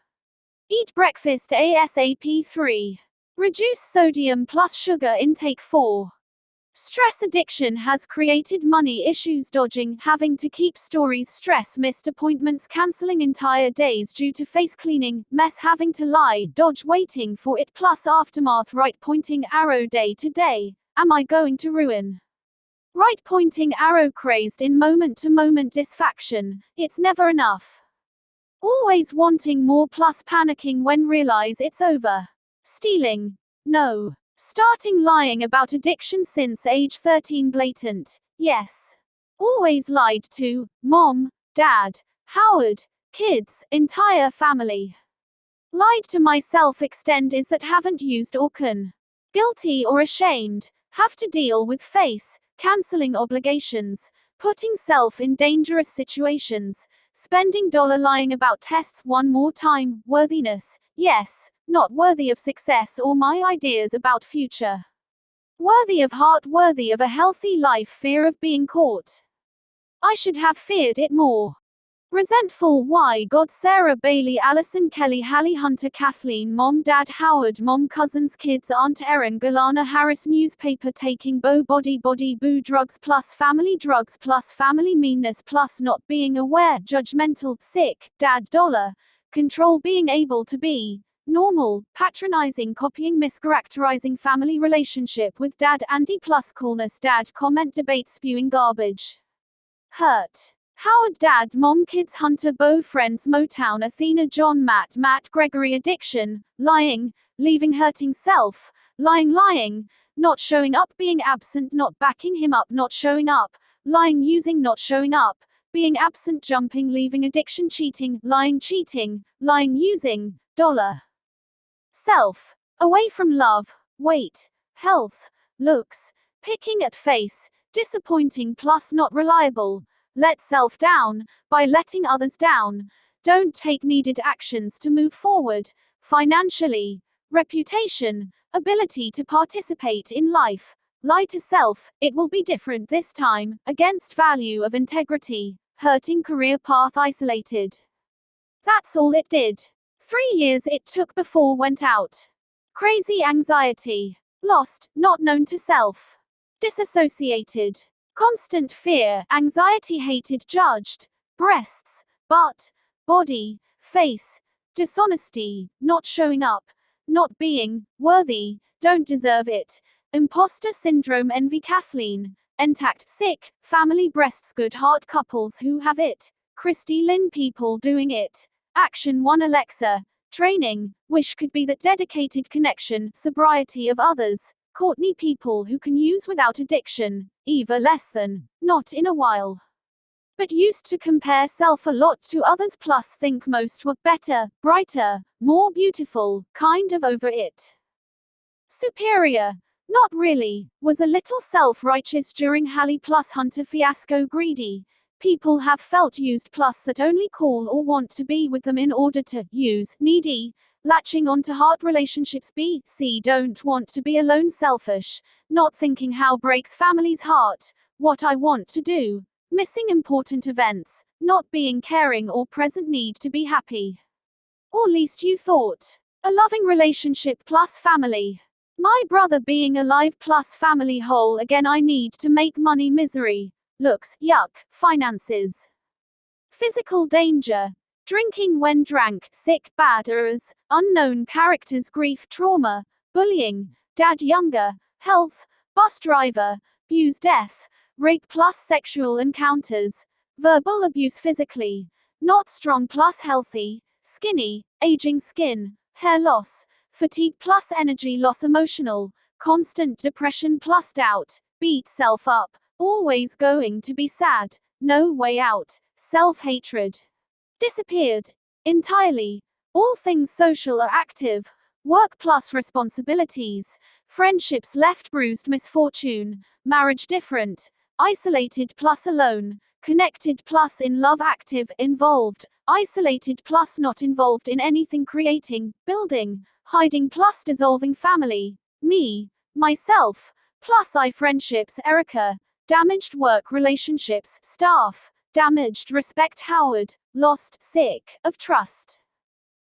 [SPEAKER 3] Eat breakfast ASAP. 3. Reduce sodium plus sugar intake. 4. Stress addiction has created money issues, dodging, having to keep stories, stress, missed appointments, cancelling entire days due to face cleaning, mess, having to lie, dodge, waiting for it, plus aftermath, right pointing arrow day to day. Am I going to ruin Right pointing arrow crazed in moment to moment disfaction. It's never enough. Always wanting more plus panicking when realize it's over. Stealing. No. Starting lying about addiction since age 13 blatant. Yes. Always lied to mom, dad, Howard, kids, entire family. Lied to myself extend is that haven't used or can. Guilty or ashamed. Have to deal with face, cancelling obligations, putting self in dangerous situations, spending dollar lying about tests one more time, worthiness, yes, not worthy of success or my ideas about future. Worthy of heart, worthy of a healthy life, fear of being caught. I should have feared it more. Resentful, why God, Sarah, Bailey, Allison, Kelly, Hallie, Hunter, Kathleen, Mom, Dad, Howard, Mom, Cousins, Kids, Aunt Erin, Galana, Harris, Newspaper taking, Bo, Body, Boo, drugs plus family meanness plus not being aware, judgmental, sick, Dad, dollar, control, being able to be normal, patronizing, copying, mischaracterizing family relationship with Dad, Andy plus coolness, Dad, comment, debate, spewing garbage. Hurt. Howard, Dad, Mom, Kids, Hunter, Bo, Friends, Motown, Athena, John, Matt, Gregory, Addiction, Lying, Leaving, Hurting Self, Lying, Not Showing Up, Being Absent, Not Backing Him Up, Not Showing Up, Lying, Using, Not Showing Up, Being Absent, Jumping, Leaving, Addiction, Cheating, Lying, Using, dollar. Self. Away from love, weight, health, looks, picking at face, disappointing plus not reliable. Let self down, by letting others down. Don't take needed actions to move forward, financially, reputation, ability to participate in life. Lie to self, it will be different this time, against value of integrity, hurting career path isolated. That's all it did. 3 years it took before went out. Crazy anxiety. Lost, not known to self. Disassociated. Constant fear, anxiety, hated, judged, breasts, butt, body, face, dishonesty, not showing up, not being worthy, don't deserve it, imposter syndrome, envy, Kathleen, intact, sick, family, breasts, good heart, couples who have it, Christy Lynn, people doing it, action 1, Alexa, training, wish could be that dedicated connection, sobriety of others, Courtney, people who can use without addiction, Eva, less than, not in a while. But used to compare self a lot to others plus think most were better, brighter, more beautiful, kind of over it. Superior. Not really, was a little self-righteous during Hallie plus Hunter fiasco, greedy. People have felt used plus that only call or want to be with them in order to use, needy. Latching onto heart relationships, C, don't want to be alone, selfish, not thinking how breaks family's heart, what I want to do, missing important events, not being caring or present, need to be happy. Or least you thought. A loving relationship plus family. My brother being alive plus family whole again, I need to make money, misery, looks, yuck, finances. Physical danger. Drinking when drank, sick, bad errors, unknown characters, grief, trauma, bullying, dad younger, health, bus driver, abuse, death, rape plus sexual encounters, verbal abuse, physically, not strong plus healthy, skinny, aging skin, hair loss, fatigue plus energy loss, emotional, constant depression plus doubt, beat self up, always going to be sad, no way out, self-hatred. Disappeared. Entirely. All things social are active. Work plus responsibilities. Friendships left, bruised, misfortune. Marriage different. Isolated plus alone. Connected plus in love, active, involved. Isolated plus not involved in anything, creating, building. Hiding plus dissolving family. Me. Myself. Plus I friendships, Erica. Damaged work relationships, staff. Damaged respect, Howard. Lost, sick, of trust.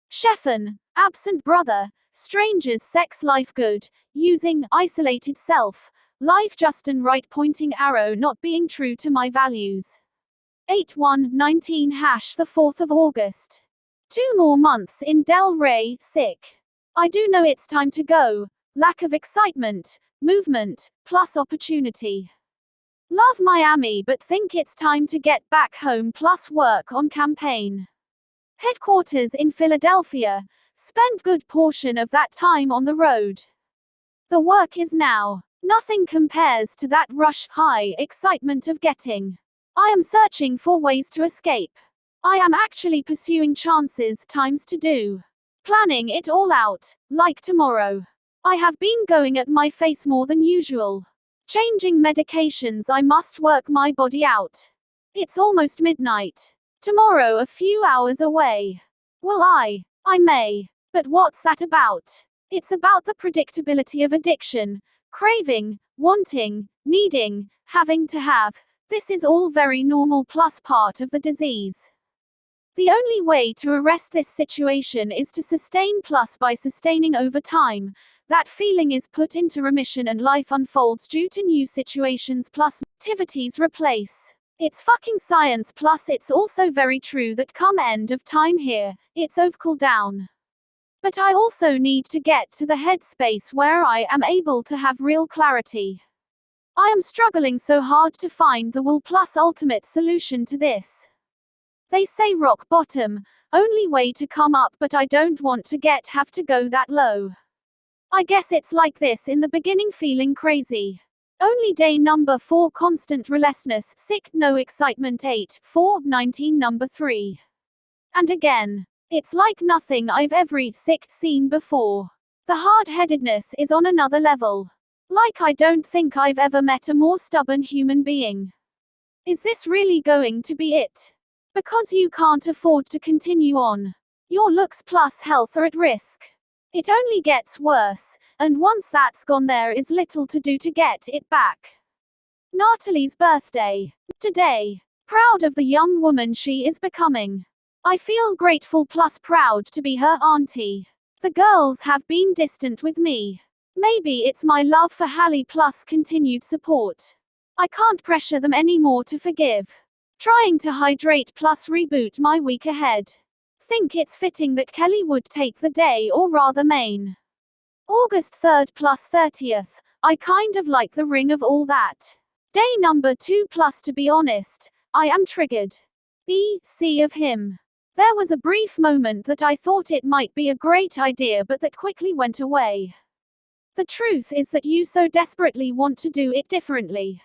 [SPEAKER 3] Sheffin, absent brother, strangers, sex life, good, using, isolated self, life, Justin, right pointing arrow, not being true to my values. 8/1/19 the 4th of August. 2 more months in Del Rey, sick. I do know it's time to go, lack of excitement, movement, plus opportunity. Love Miami but think it's time to get back home plus work on campaign. Headquarters in Philadelphia. Spent good portion of that time on the road. The work is now. Nothing compares to that rush, high excitement of getting. I am searching for ways to escape. I am actually pursuing chances, times to do. Planning it all out, like tomorrow. I have been going at my face more than usual. Changing medications, I must work my body out. It's almost midnight. Tomorrow a few hours away. Will I may. But what's that about? It's about the predictability of addiction. Craving, wanting, needing, having to have. This is all very normal plus part of the disease. The only way to arrest this situation is to sustain plus by sustaining over time. That feeling is put into remission and life unfolds due to new situations plus activities replace. It's fucking science plus it's also very true that come end of time here, it's over down. But I also need to get to the headspace where I am able to have real clarity. I am struggling so hard to find the will plus ultimate solution to this. They say rock bottom, only way to come up, but I don't want to have to go that low. I guess it's like this in the beginning, feeling crazy. Only day number 4, constant restlessness, sick, no excitement. 8/4/19 number 3. And again. It's like nothing I've ever seen before. The hard-headedness is on another level. Like I don't think I've ever met a more stubborn human being. Is this really going to be it? Because you can't afford to continue on. Your looks plus health are at risk. It only gets worse, and once that's gone there is little to do to get it back. Natalie's birthday. Today. Proud of the young woman she is becoming. I feel grateful plus proud to be her auntie. The girls have been distant with me. Maybe it's my love for Hallie plus continued support. I can't pressure them anymore to forgive. Trying to hydrate plus reboot my week ahead. Think it's fitting that Kelly would take the day, or rather Maine. August 3rd plus 30th. I kind of like the ring of all that. Day number 2 plus to be honest, I am triggered. B.C. of him. There was a brief moment that I thought it might be a great idea but that quickly went away. The truth is that you so desperately want to do it differently.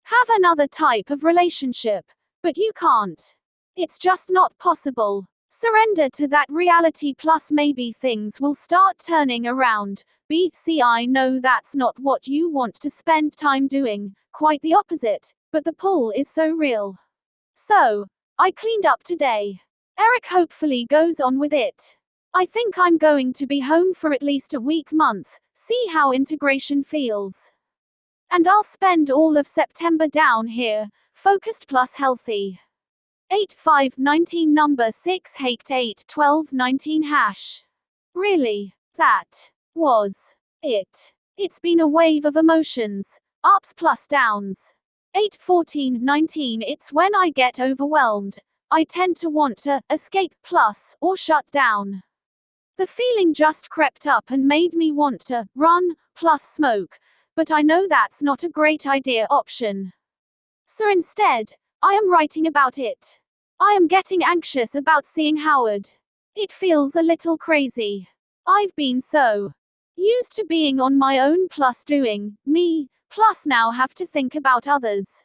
[SPEAKER 3] Have another type of relationship. But you can't. It's just not possible. Surrender to that reality plus maybe things will start turning around. B.C. I know that's not what you want to spend time doing, quite the opposite, but the pull is so real. So, I cleaned up today. Eric hopefully goes on with it. I think I'm going to be home for at least a month, see how integration feels. And I'll spend all of September down here, focused plus healthy. 8/5/19 number 6 8/12/19 hash. Really, that was it. It's been a wave of emotions, ups plus downs. 8/14/19 it's when I get overwhelmed. I tend to want to escape plus or shut down. The feeling just crept up and made me want to run plus smoke, but I know that's not a great idea option. So instead, I am writing about it. I am getting anxious about seeing Howard. It feels a little crazy. I've been so used to being on my own plus doing me, plus now have to think about others.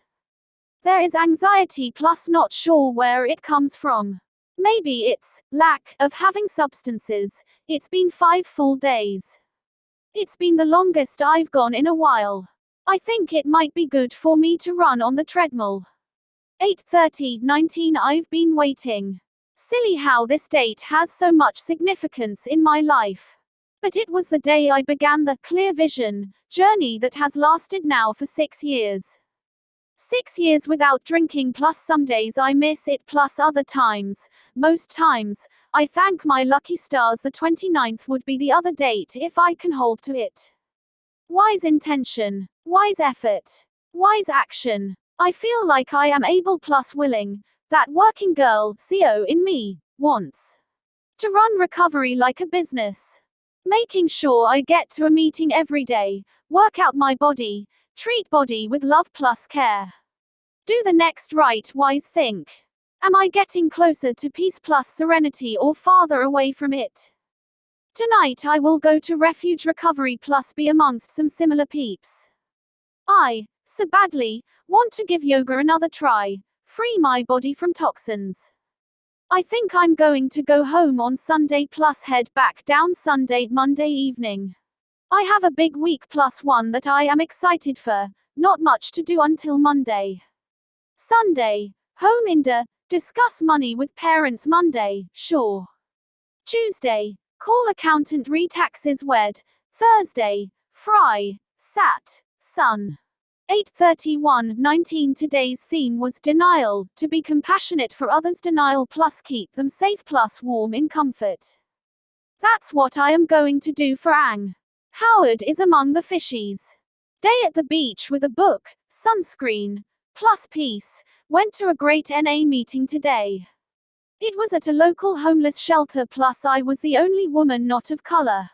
[SPEAKER 3] There is anxiety plus not sure where it comes from. Maybe it's lack of having substances. It's been 5 full days. It's been the longest I've gone in a while. I think it might be good for me to run on the treadmill. 8/30/19 I've been waiting. Silly how this date has so much significance in my life. But it was the day I began the clear vision journey that has lasted now for 6 years. 6 years without drinking plus some days I miss it plus other times, most times, I thank my lucky stars the 29th would be the other date if I can hold to it. Wise intention, wise effort, wise action. I feel like I am able plus willing, that working girl, CO in me, wants to run recovery like a business. Making sure I get to a meeting every day, work out my body, Treat body with love plus care. Do the next right wise think. Am I getting closer to peace plus serenity or farther away from it? Tonight I will go to refuge recovery plus be amongst some similar peeps. I, so badly, want to give yoga another try, free my body from toxins. I think I'm going to go home on Sunday plus head back down Monday evening. I have a big week plus one that I am excited for, not much to do until Monday. Sunday, home Inda, discuss money with parents Monday, sure. Tuesday, call accountant re-taxes wed. Thursday, fry, sat, sun. 8/31/19 Today's theme was denial, to be compassionate for others, denial plus keep them safe plus warm in comfort. That's what I am going to do for Ang. Howard is among the fishies. Day at the beach with a book, sunscreen, plus peace, went to a great NA meeting today. It was at a local homeless shelter plus I was the only woman not of color.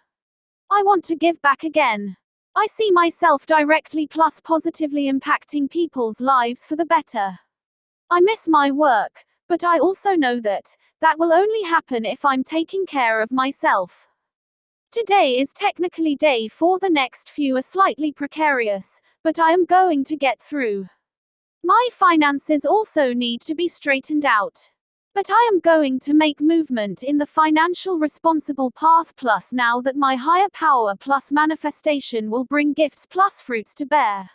[SPEAKER 3] I want to give back again. I see myself directly plus positively impacting people's lives for the better. I miss my work, but I also know that will only happen if I'm taking care of myself. Today is technically day 4, the next few are slightly precarious, but I am going to get through. My finances also need to be straightened out. But I am going to make movement in the financial responsible path plus now that my higher power plus manifestation will bring gifts plus fruits to bear.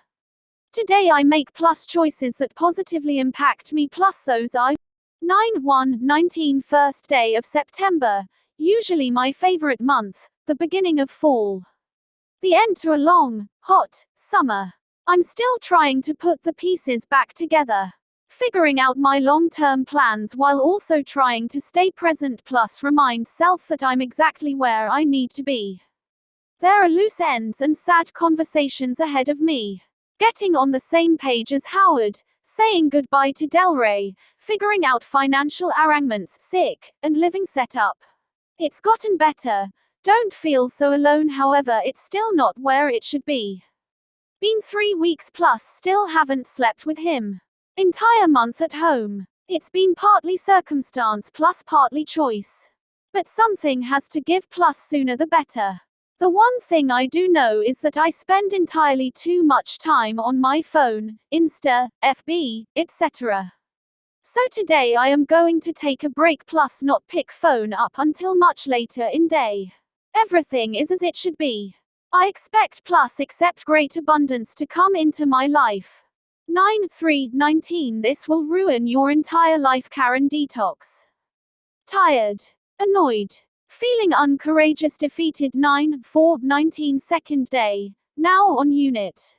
[SPEAKER 3] Today I make plus choices that positively impact me plus those I 9/1/19 first day of September, usually my favorite month, the beginning of fall. The end to a long, hot summer. I'm still trying to put the pieces back together. Figuring out my long-term plans while also trying to stay present plus remind self that I'm exactly where I need to be. There are loose ends and sad conversations ahead of me. Getting on the same page as Howard, saying goodbye to Delray, figuring out financial arrangements, sick, and living setup. It's gotten better. Don't feel so alone, however it's still not where it should be. Been 3 weeks plus still haven't slept with him. Entire month at home. It's been partly circumstance plus partly choice. But something has to give plus sooner the better. The one thing I do know is that I spend entirely too much time on my phone, Insta, FB, etc. So today I am going to take a break plus not pick phone up until much later in day. Everything is as it should be. I expect plus accept great abundance to come into my life. 9/3/19 This will ruin your entire life. Karen Detox. Tired. Annoyed. Feeling uncourageous. Defeated. 9/4/19 Second day. Now on unit.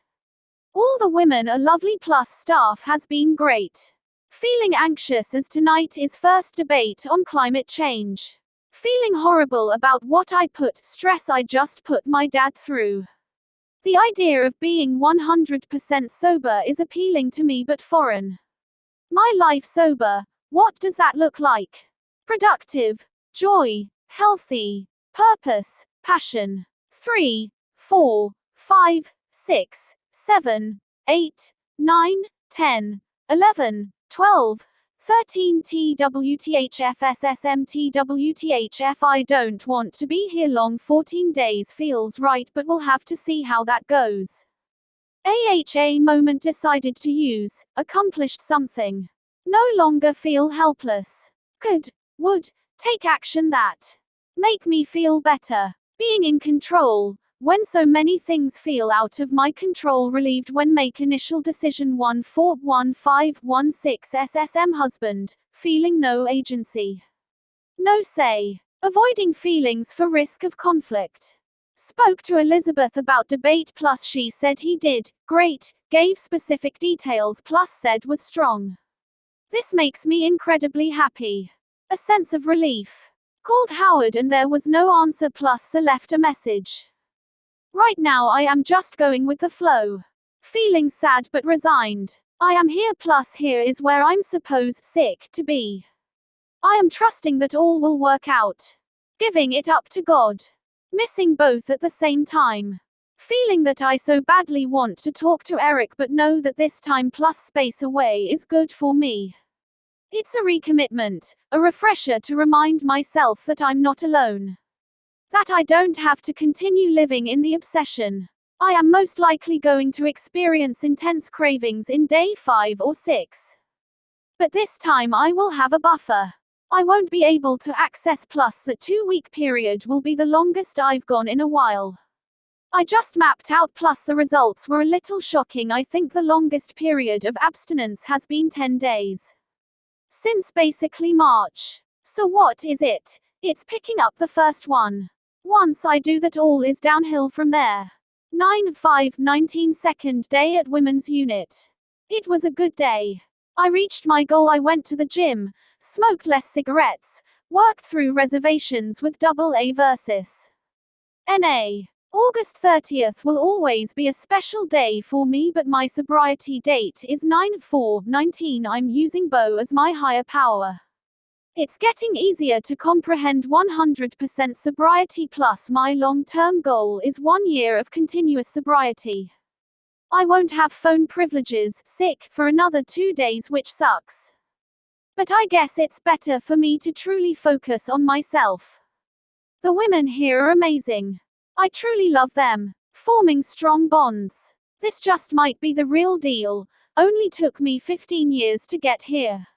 [SPEAKER 3] All the women are lovely plus staff has been great. Feeling anxious as tonight is first debate on climate change. Feeling horrible about what I put stress I just put my dad through. The idea of being 100% sober is appealing to me but foreign. My life sober, what does that look like? Productive, joy, healthy, purpose, passion. 3, 4, 5, 6, 7, 8, 9, 10, 11, 12, 13 TWTHFSSMTWTHF I don't want to be here long. 14 days feels right but we'll have to see how that goes. AHA moment decided to use, accomplished something. No longer feel helpless. Could, would, take action that make me feel better. Being in control, when so many things feel out of my control. Relieved when make initial decision. 141516 SSM husband, feeling no agency. No say. Avoiding feelings for risk of conflict. Spoke to Elizabeth about debate plus she said he did great, gave specific details plus said was strong. This makes me incredibly happy. A sense of relief. Called Howard and there was no answer plus so left a message. Right now I am just going with the flow. Feeling sad but resigned. I am here plus here is where I'm supposed sick to be. I am trusting that all will work out. Giving it up to God. Missing both at the same time. Feeling that I so badly want to talk to Eric but know that this time plus space away is good for me. It's a recommitment, a refresher to remind myself that I'm not alone. That I don't have to continue living in the obsession. I am most likely going to experience intense cravings in day 5 or 6. But this time I will have a buffer. I won't be able to access plus the 2-week period will be the longest I've gone in a while. I just mapped out plus the results were a little shocking. I think the longest period of abstinence has been 10 days. Since basically March. So what is it? It's picking up the first one. Once I do that, all is downhill from there. 9/5/19 second day at women's unit. It was a good day. I reached my goal. I went to the gym, smoked less cigarettes, worked through reservations with AA versus NA. August 30th will always be a special day for me, but my sobriety date is 9/4/19. I'm using Bo as my higher power. It's getting easier to comprehend 100% sobriety plus my long-term goal is 1 year of continuous sobriety. I won't have phone privileges, sick, for another 2 days, which sucks. But I guess it's better for me to truly focus on myself. The women here are amazing. I truly love them, forming strong bonds. This just might be the real deal, only took me 15 years to get here.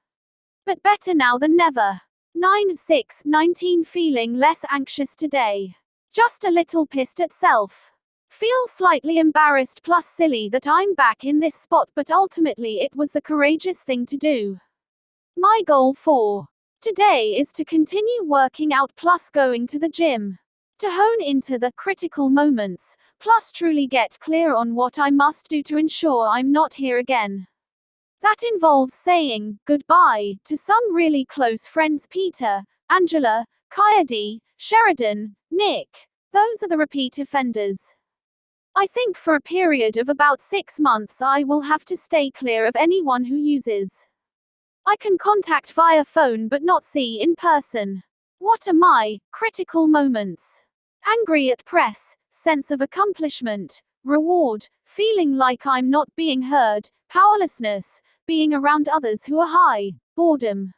[SPEAKER 3] But better now than never. 9/6/19 feeling less anxious today. Just a little pissed at self. Feel slightly embarrassed plus silly that I'm back in this spot, but ultimately it was the courageous thing to do. My goal for today is to continue working out plus going to the gym. To hone into the critical moments, plus truly get clear on what I must do to ensure I'm not here again. That involves saying goodbye to some really close friends: Peter, Angela, Coyote, Sheridan, Nick. Those are the repeat offenders. I think for a period of about 6 months I will have to stay clear of anyone who uses. I can contact via phone but not see in person. What are my critical moments? Angry at press, sense of accomplishment, reward, feeling like I'm not being heard, powerlessness, being around others who are high, boredom,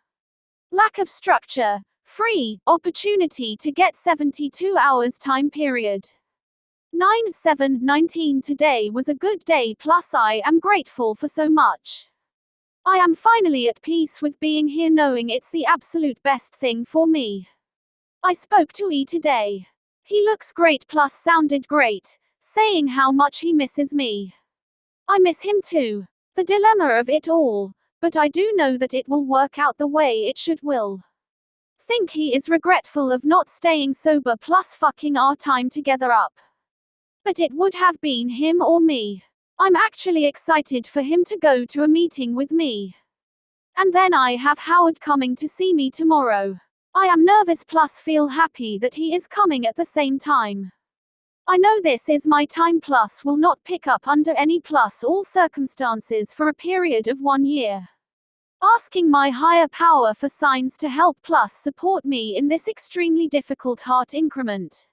[SPEAKER 3] lack of structure, free, opportunity to get 72 hours time period. 9/7/19 today was a good day plus I am grateful for so much. I am finally at peace with being here, knowing it's the absolute best thing for me. I spoke to E today. He looks great plus sounded great, saying how much he misses me. I miss him too. The dilemma of it all, but I do know that it will work out the way it should will. Think he is regretful of not staying sober plus fucking our time together up. But it would have been him or me. I'm actually excited for him to go to a meeting with me. And then I have Howard coming to see me tomorrow. I am nervous plus feel happy that he is coming at the same time. I know this is my time plus will not pick up under any plus all circumstances for a period of 1 year. Asking my higher power for signs to help plus support me in this extremely difficult heart increment.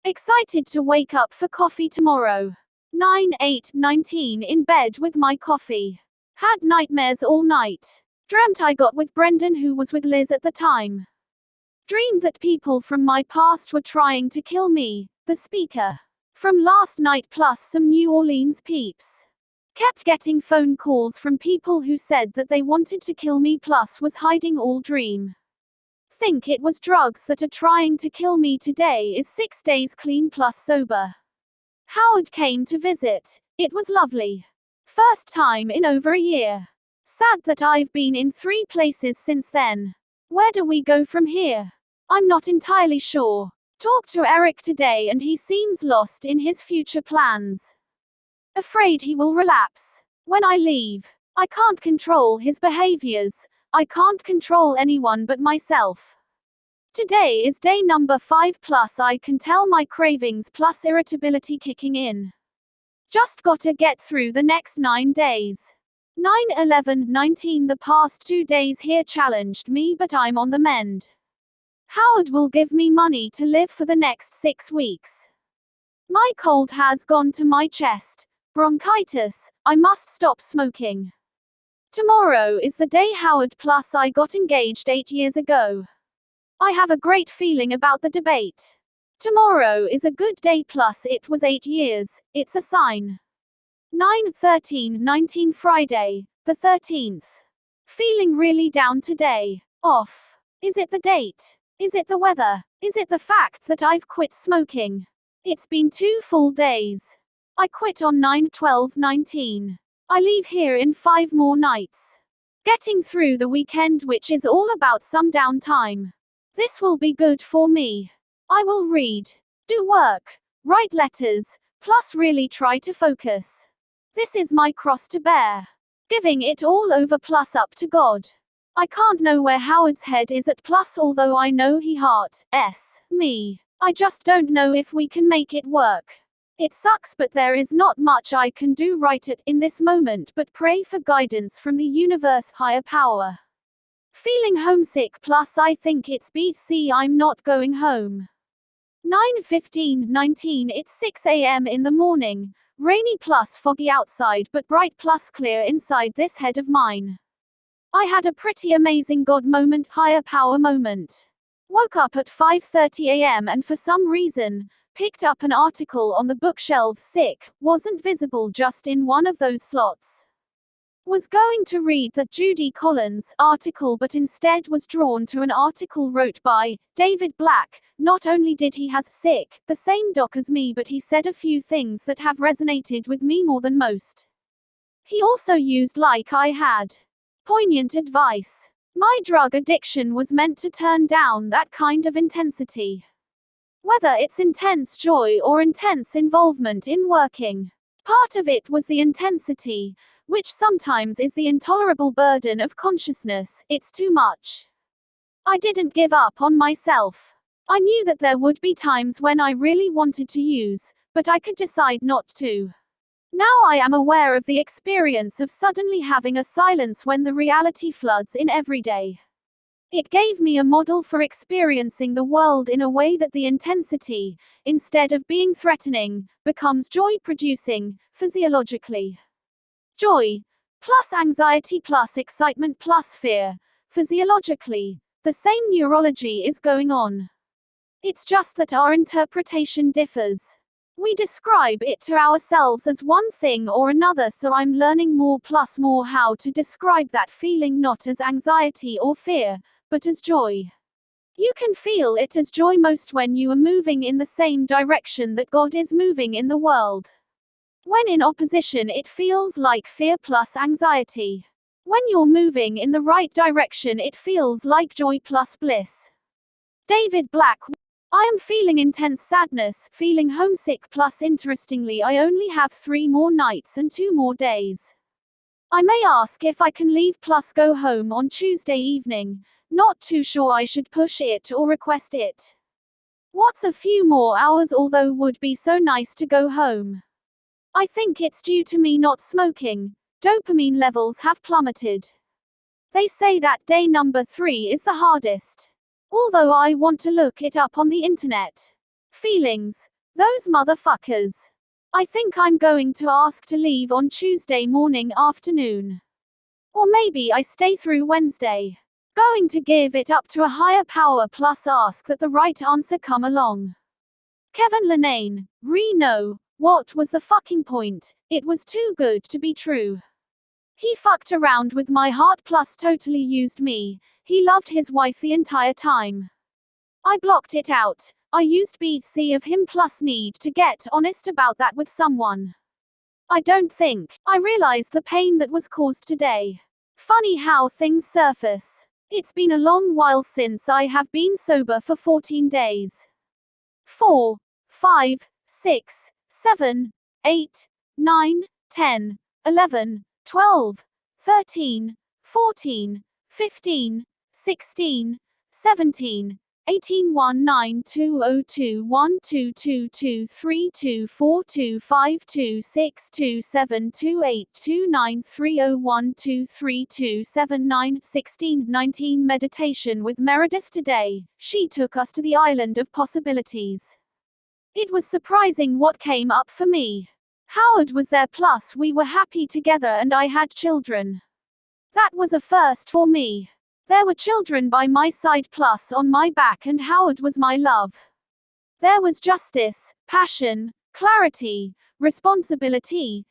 [SPEAKER 3] Excited to wake up for coffee tomorrow. 9/8/19 in bed with my coffee. Had nightmares all night. Dreamt I got with Brendan, who was with Liz at the time. Dreamed that people from my past were trying to kill me, the speaker from last night plus some New Orleans peeps. Kept getting phone calls from people who said that they wanted to kill me plus was hiding all dream. Think it was drugs that are trying to kill me. Today is 6 days clean plus sober. Howard came to visit. It was lovely. First time in over a year. Sad that I've been in 3 places since then. Where do we go from here? I'm not entirely sure. Talked to Eric today and he seems lost in his future plans. Afraid he will relapse. When I leave, I can't control his behaviors. I can't control anyone but myself. Today is day number 5 plus I can tell my cravings plus irritability kicking in. Just gotta get through the next 9 days. 9/11/19 the past 2 days here challenged me, but I'm on the mend. Howard will give me money to live for the next 6 weeks. My cold has gone to my chest. Bronchitis. I must stop smoking. Tomorrow is the day Howard plus I got engaged 8 years ago. I have a great feeling about the debate. Tomorrow is a good day plus it was 8 years, it's a sign. 9/13/19 Friday, the 13th. Feeling really down today. Off. Is it the date? Is it the weather? Is it the fact that I've quit smoking? It's been 2 full days. I quit on 9/12/19. I leave here in 5 more nights. Getting through the weekend, which is all about some downtime. This will be good for me. I will read, do work, write letters, plus really try to focus. This is my cross to bear. Giving it all over plus up to God. I can't know where Howard's head is at plus, although I know he heart me. I just don't know if we can make it work. It sucks, but there is not much I can do right in this moment but pray for guidance from the universe higher power. Feeling homesick plus I think it's BC I'm not going home. 9/15/19 It's 6 a.m. in the morning. Rainy plus foggy outside but bright plus clear inside this head of mine. I had a pretty amazing God moment, higher power moment. Woke up at 5:30 a.m. and for some reason, picked up an article on the bookshelf. Sick, wasn't visible just in one of those slots. Was going to read the Judy Collins article but instead was drawn to an article wrote by David Black. Not only did he has sick, the same doc as me, but he said a few things that have resonated with me more than most. He also used like I had. Poignant advice. My drug addiction was meant to turn down that kind of intensity. Whether it's intense joy or intense involvement in working. Part of it was the intensity, which sometimes is the intolerable burden of consciousness. It's too much. I didn't give up on myself. I knew that there would be times when I really wanted to use, but I could decide not to. Now I am aware of the experience of suddenly having a silence when the reality floods in every day. It gave me a model for experiencing the world in a way that the intensity, instead of being threatening, becomes joy-producing, physiologically. Joy, plus anxiety plus excitement plus fear, physiologically, the same neurology is going on. It's just that our interpretation differs. We describe it to ourselves as one thing or another, so I'm learning more plus more how to describe that feeling not as anxiety or fear, but as joy. You can feel it as joy most when you are moving in the same direction that God is moving in the world. When in opposition, it feels like fear plus anxiety. When you're moving in the right direction, it feels like joy plus bliss. David Black. I am feeling intense sadness, feeling homesick plus interestingly I only have 3 more nights and 2 more days. I may ask if I can leave plus go home on Tuesday evening, not too sure I should push it or request it. What's a few more hours, although would be so nice to go home. I think it's due to me not smoking. Dopamine levels have plummeted. They say that day number 3 is the hardest. Although I want to look it up on the internet. Feelings. Those motherfuckers. I think I'm going to ask to leave on Tuesday morning afternoon. Or maybe I stay through Wednesday. Going to give it up to a higher power plus ask that the right answer come along. Kevin Lenane. No. What was the fucking point? It was too good to be true. He fucked around with my heart plus totally used me. He loved his wife the entire time. I blocked it out. I used BC of him plus need to get honest about that with someone. I don't think I realized the pain that was caused today. Funny how things surface. It's been a long while since I have been sober for 14 days. 4, 5, 6, 7, 8, 9, 10, 11, 12, 13, 14, 15, 16, 17, 18 19 20 21 22 23 24 25 26 27 28 29 301 23 279 16 19 Meditation with Meredith today. She took us to the island of possibilities. It was surprising what came up for me. Howard was there, plus we were happy together and I had children. That was a first for me. There were children by my side plus on my back, and Howard was my love. There was justice, passion, clarity, responsibility,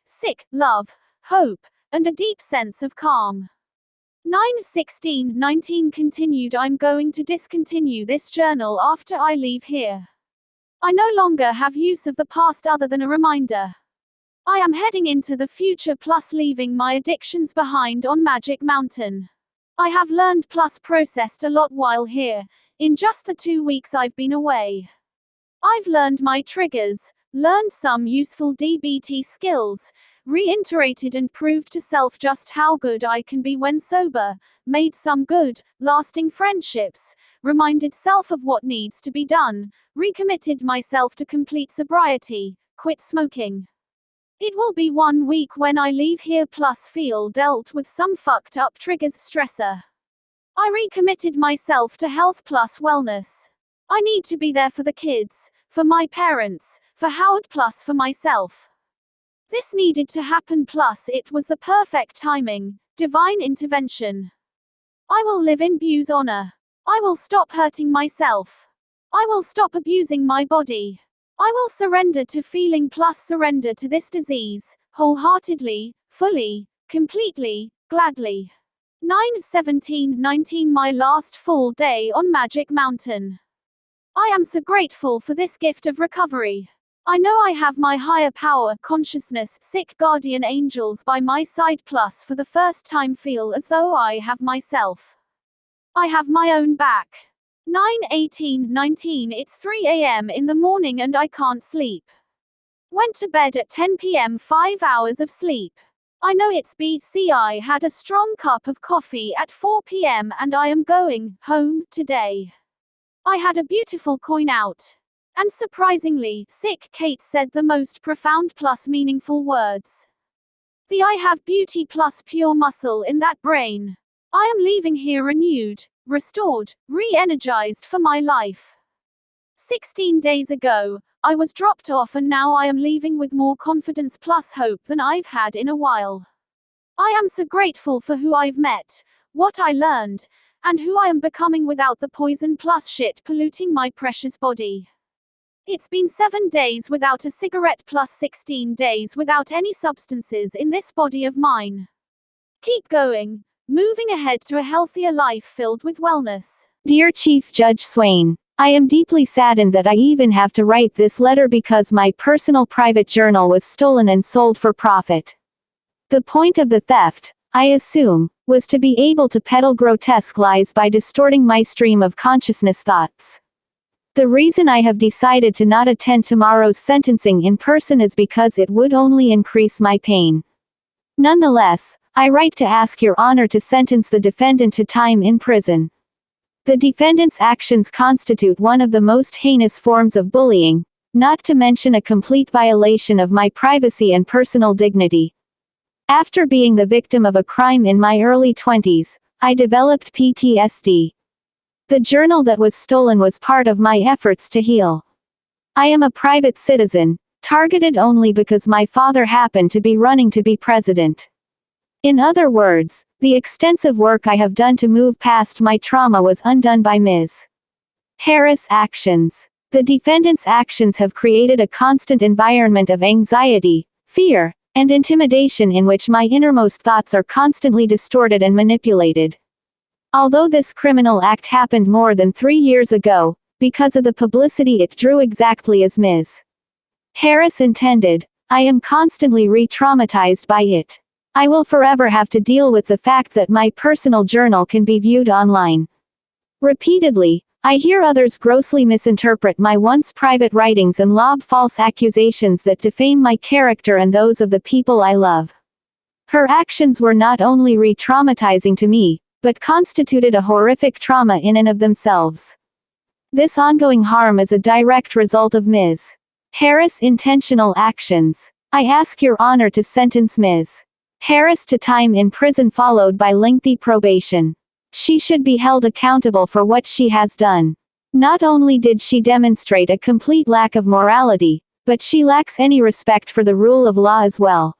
[SPEAKER 3] love, hope, and a deep sense of calm. 9/16/19 continued. I'm going to discontinue this journal after I leave here. I no longer have use of the past other than a reminder. I am heading into the future plus leaving my addictions behind on Magic Mountain. I have learned plus processed a lot while here, in just the 2 weeks I've been away. I've learned my triggers, learned some useful DBT skills, reiterated and proved to self just how good I can be when sober, made some good, lasting friendships, reminded self of what needs to be done, recommitted myself to complete sobriety, quit smoking. It will be 1 week when I leave here plus feel dealt with some fucked up triggers stressor. I recommitted myself to health plus wellness. I need to be there for the kids, for my parents, for Howard plus for myself. This needed to happen plus it was the perfect timing, divine intervention. I will live in Bu's honor. I will stop hurting myself. I will stop abusing my body. I will surrender to feeling plus surrender to this disease, wholeheartedly, fully, completely, gladly. 9/17/19 My last full day on Magic Mountain. I am so grateful for this gift of recovery. I know I have my higher power, consciousness, guardian angels by my side plus for the first time feel as though I have myself. I have my own back. 9/18/19 It's 3 a.m. in the morning and I can't sleep. Went to bed at 10 p.m. 5 hours of sleep. I know it's BC. I had a strong cup of coffee at 4 p.m. and I am going home today. I had a beautiful coin out. And surprisingly, Kate said the most profound plus meaningful words. The I have beauty plus pure muscle in that brain. I am leaving here renewed, restored, re-energized for my life. 16 days ago, I was dropped off and now I am leaving with more confidence plus hope than I've had in a while. I am so grateful for who I've met, what I learned, and who I am becoming without the poison plus shit polluting my precious body. It's been 7 days without a cigarette plus 16 days without any substances in this body of mine. Keep going, moving ahead to a healthier life filled with wellness.
[SPEAKER 4] Dear Chief Judge Swain, I am deeply saddened that I even have to write this letter because my personal private journal was stolen and sold for profit. The point of the theft, I assume, was to be able to peddle grotesque lies by distorting my stream of consciousness thoughts. The reason I have decided to not attend tomorrow's sentencing in person is because it would only increase my pain. Nonetheless, I write to ask Your Honor to sentence the defendant to time in prison. The defendant's actions constitute one of the most heinous forms of bullying, not to mention a complete violation of my privacy and personal dignity. After being the victim of a crime in my early 20s, I developed PTSD. The journal that was stolen was part of my efforts to heal. I am a private citizen, targeted only because my father happened to be running to be president. In other words, the extensive work I have done to move past my trauma was undone by Ms. Harris' actions. The defendant's actions have created a constant environment of anxiety, fear, and intimidation in which my innermost thoughts are constantly distorted and manipulated. Although this criminal act happened more than 3 years ago, because of the publicity it drew exactly as Ms. Harris intended, I am constantly re-traumatized by it. I will forever have to deal with the fact that my personal journal can be viewed online. Repeatedly, I hear others grossly misinterpret my once private writings and lob false accusations that defame my character and those of the people I love. Her actions were not only re-traumatizing to me, but constituted a horrific trauma in and of themselves. This ongoing harm is a direct result of Ms. Harris' intentional actions. I ask Your Honor to sentence Ms. Harris to time in prison followed by lengthy probation. She should be held accountable for what she has done. Not only did she demonstrate a complete lack of morality, but she lacks any respect for the rule of law as well.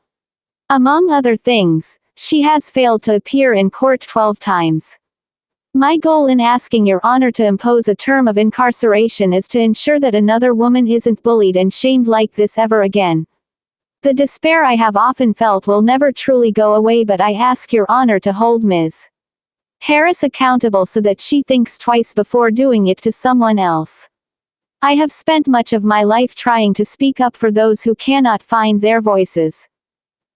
[SPEAKER 4] Among other things, she has failed to appear in court 12 times. My goal in asking Your Honor to impose a term of incarceration is to ensure that another woman isn't bullied and shamed like this ever again. The despair I have often felt will never truly go away, but I ask Your Honor to hold Ms. Harris accountable so that she thinks twice before doing it to someone else. I have spent much of my life trying to speak up for those who cannot find their voices.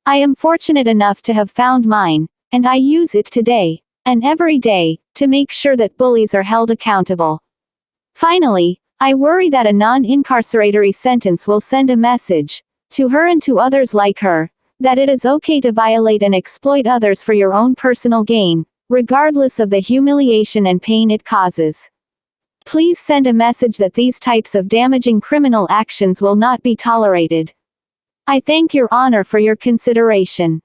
[SPEAKER 4] I am fortunate enough to have found mine, and I use it today, and every day, to make sure that bullies are held accountable. Finally, I worry that a non-incarceratory sentence will send a message, to her and to others like her, that it is okay to violate and exploit others for your own personal gain, regardless of the humiliation and pain it causes. Please send a message that these types of damaging criminal actions will not be tolerated. I thank Your Honor for your consideration.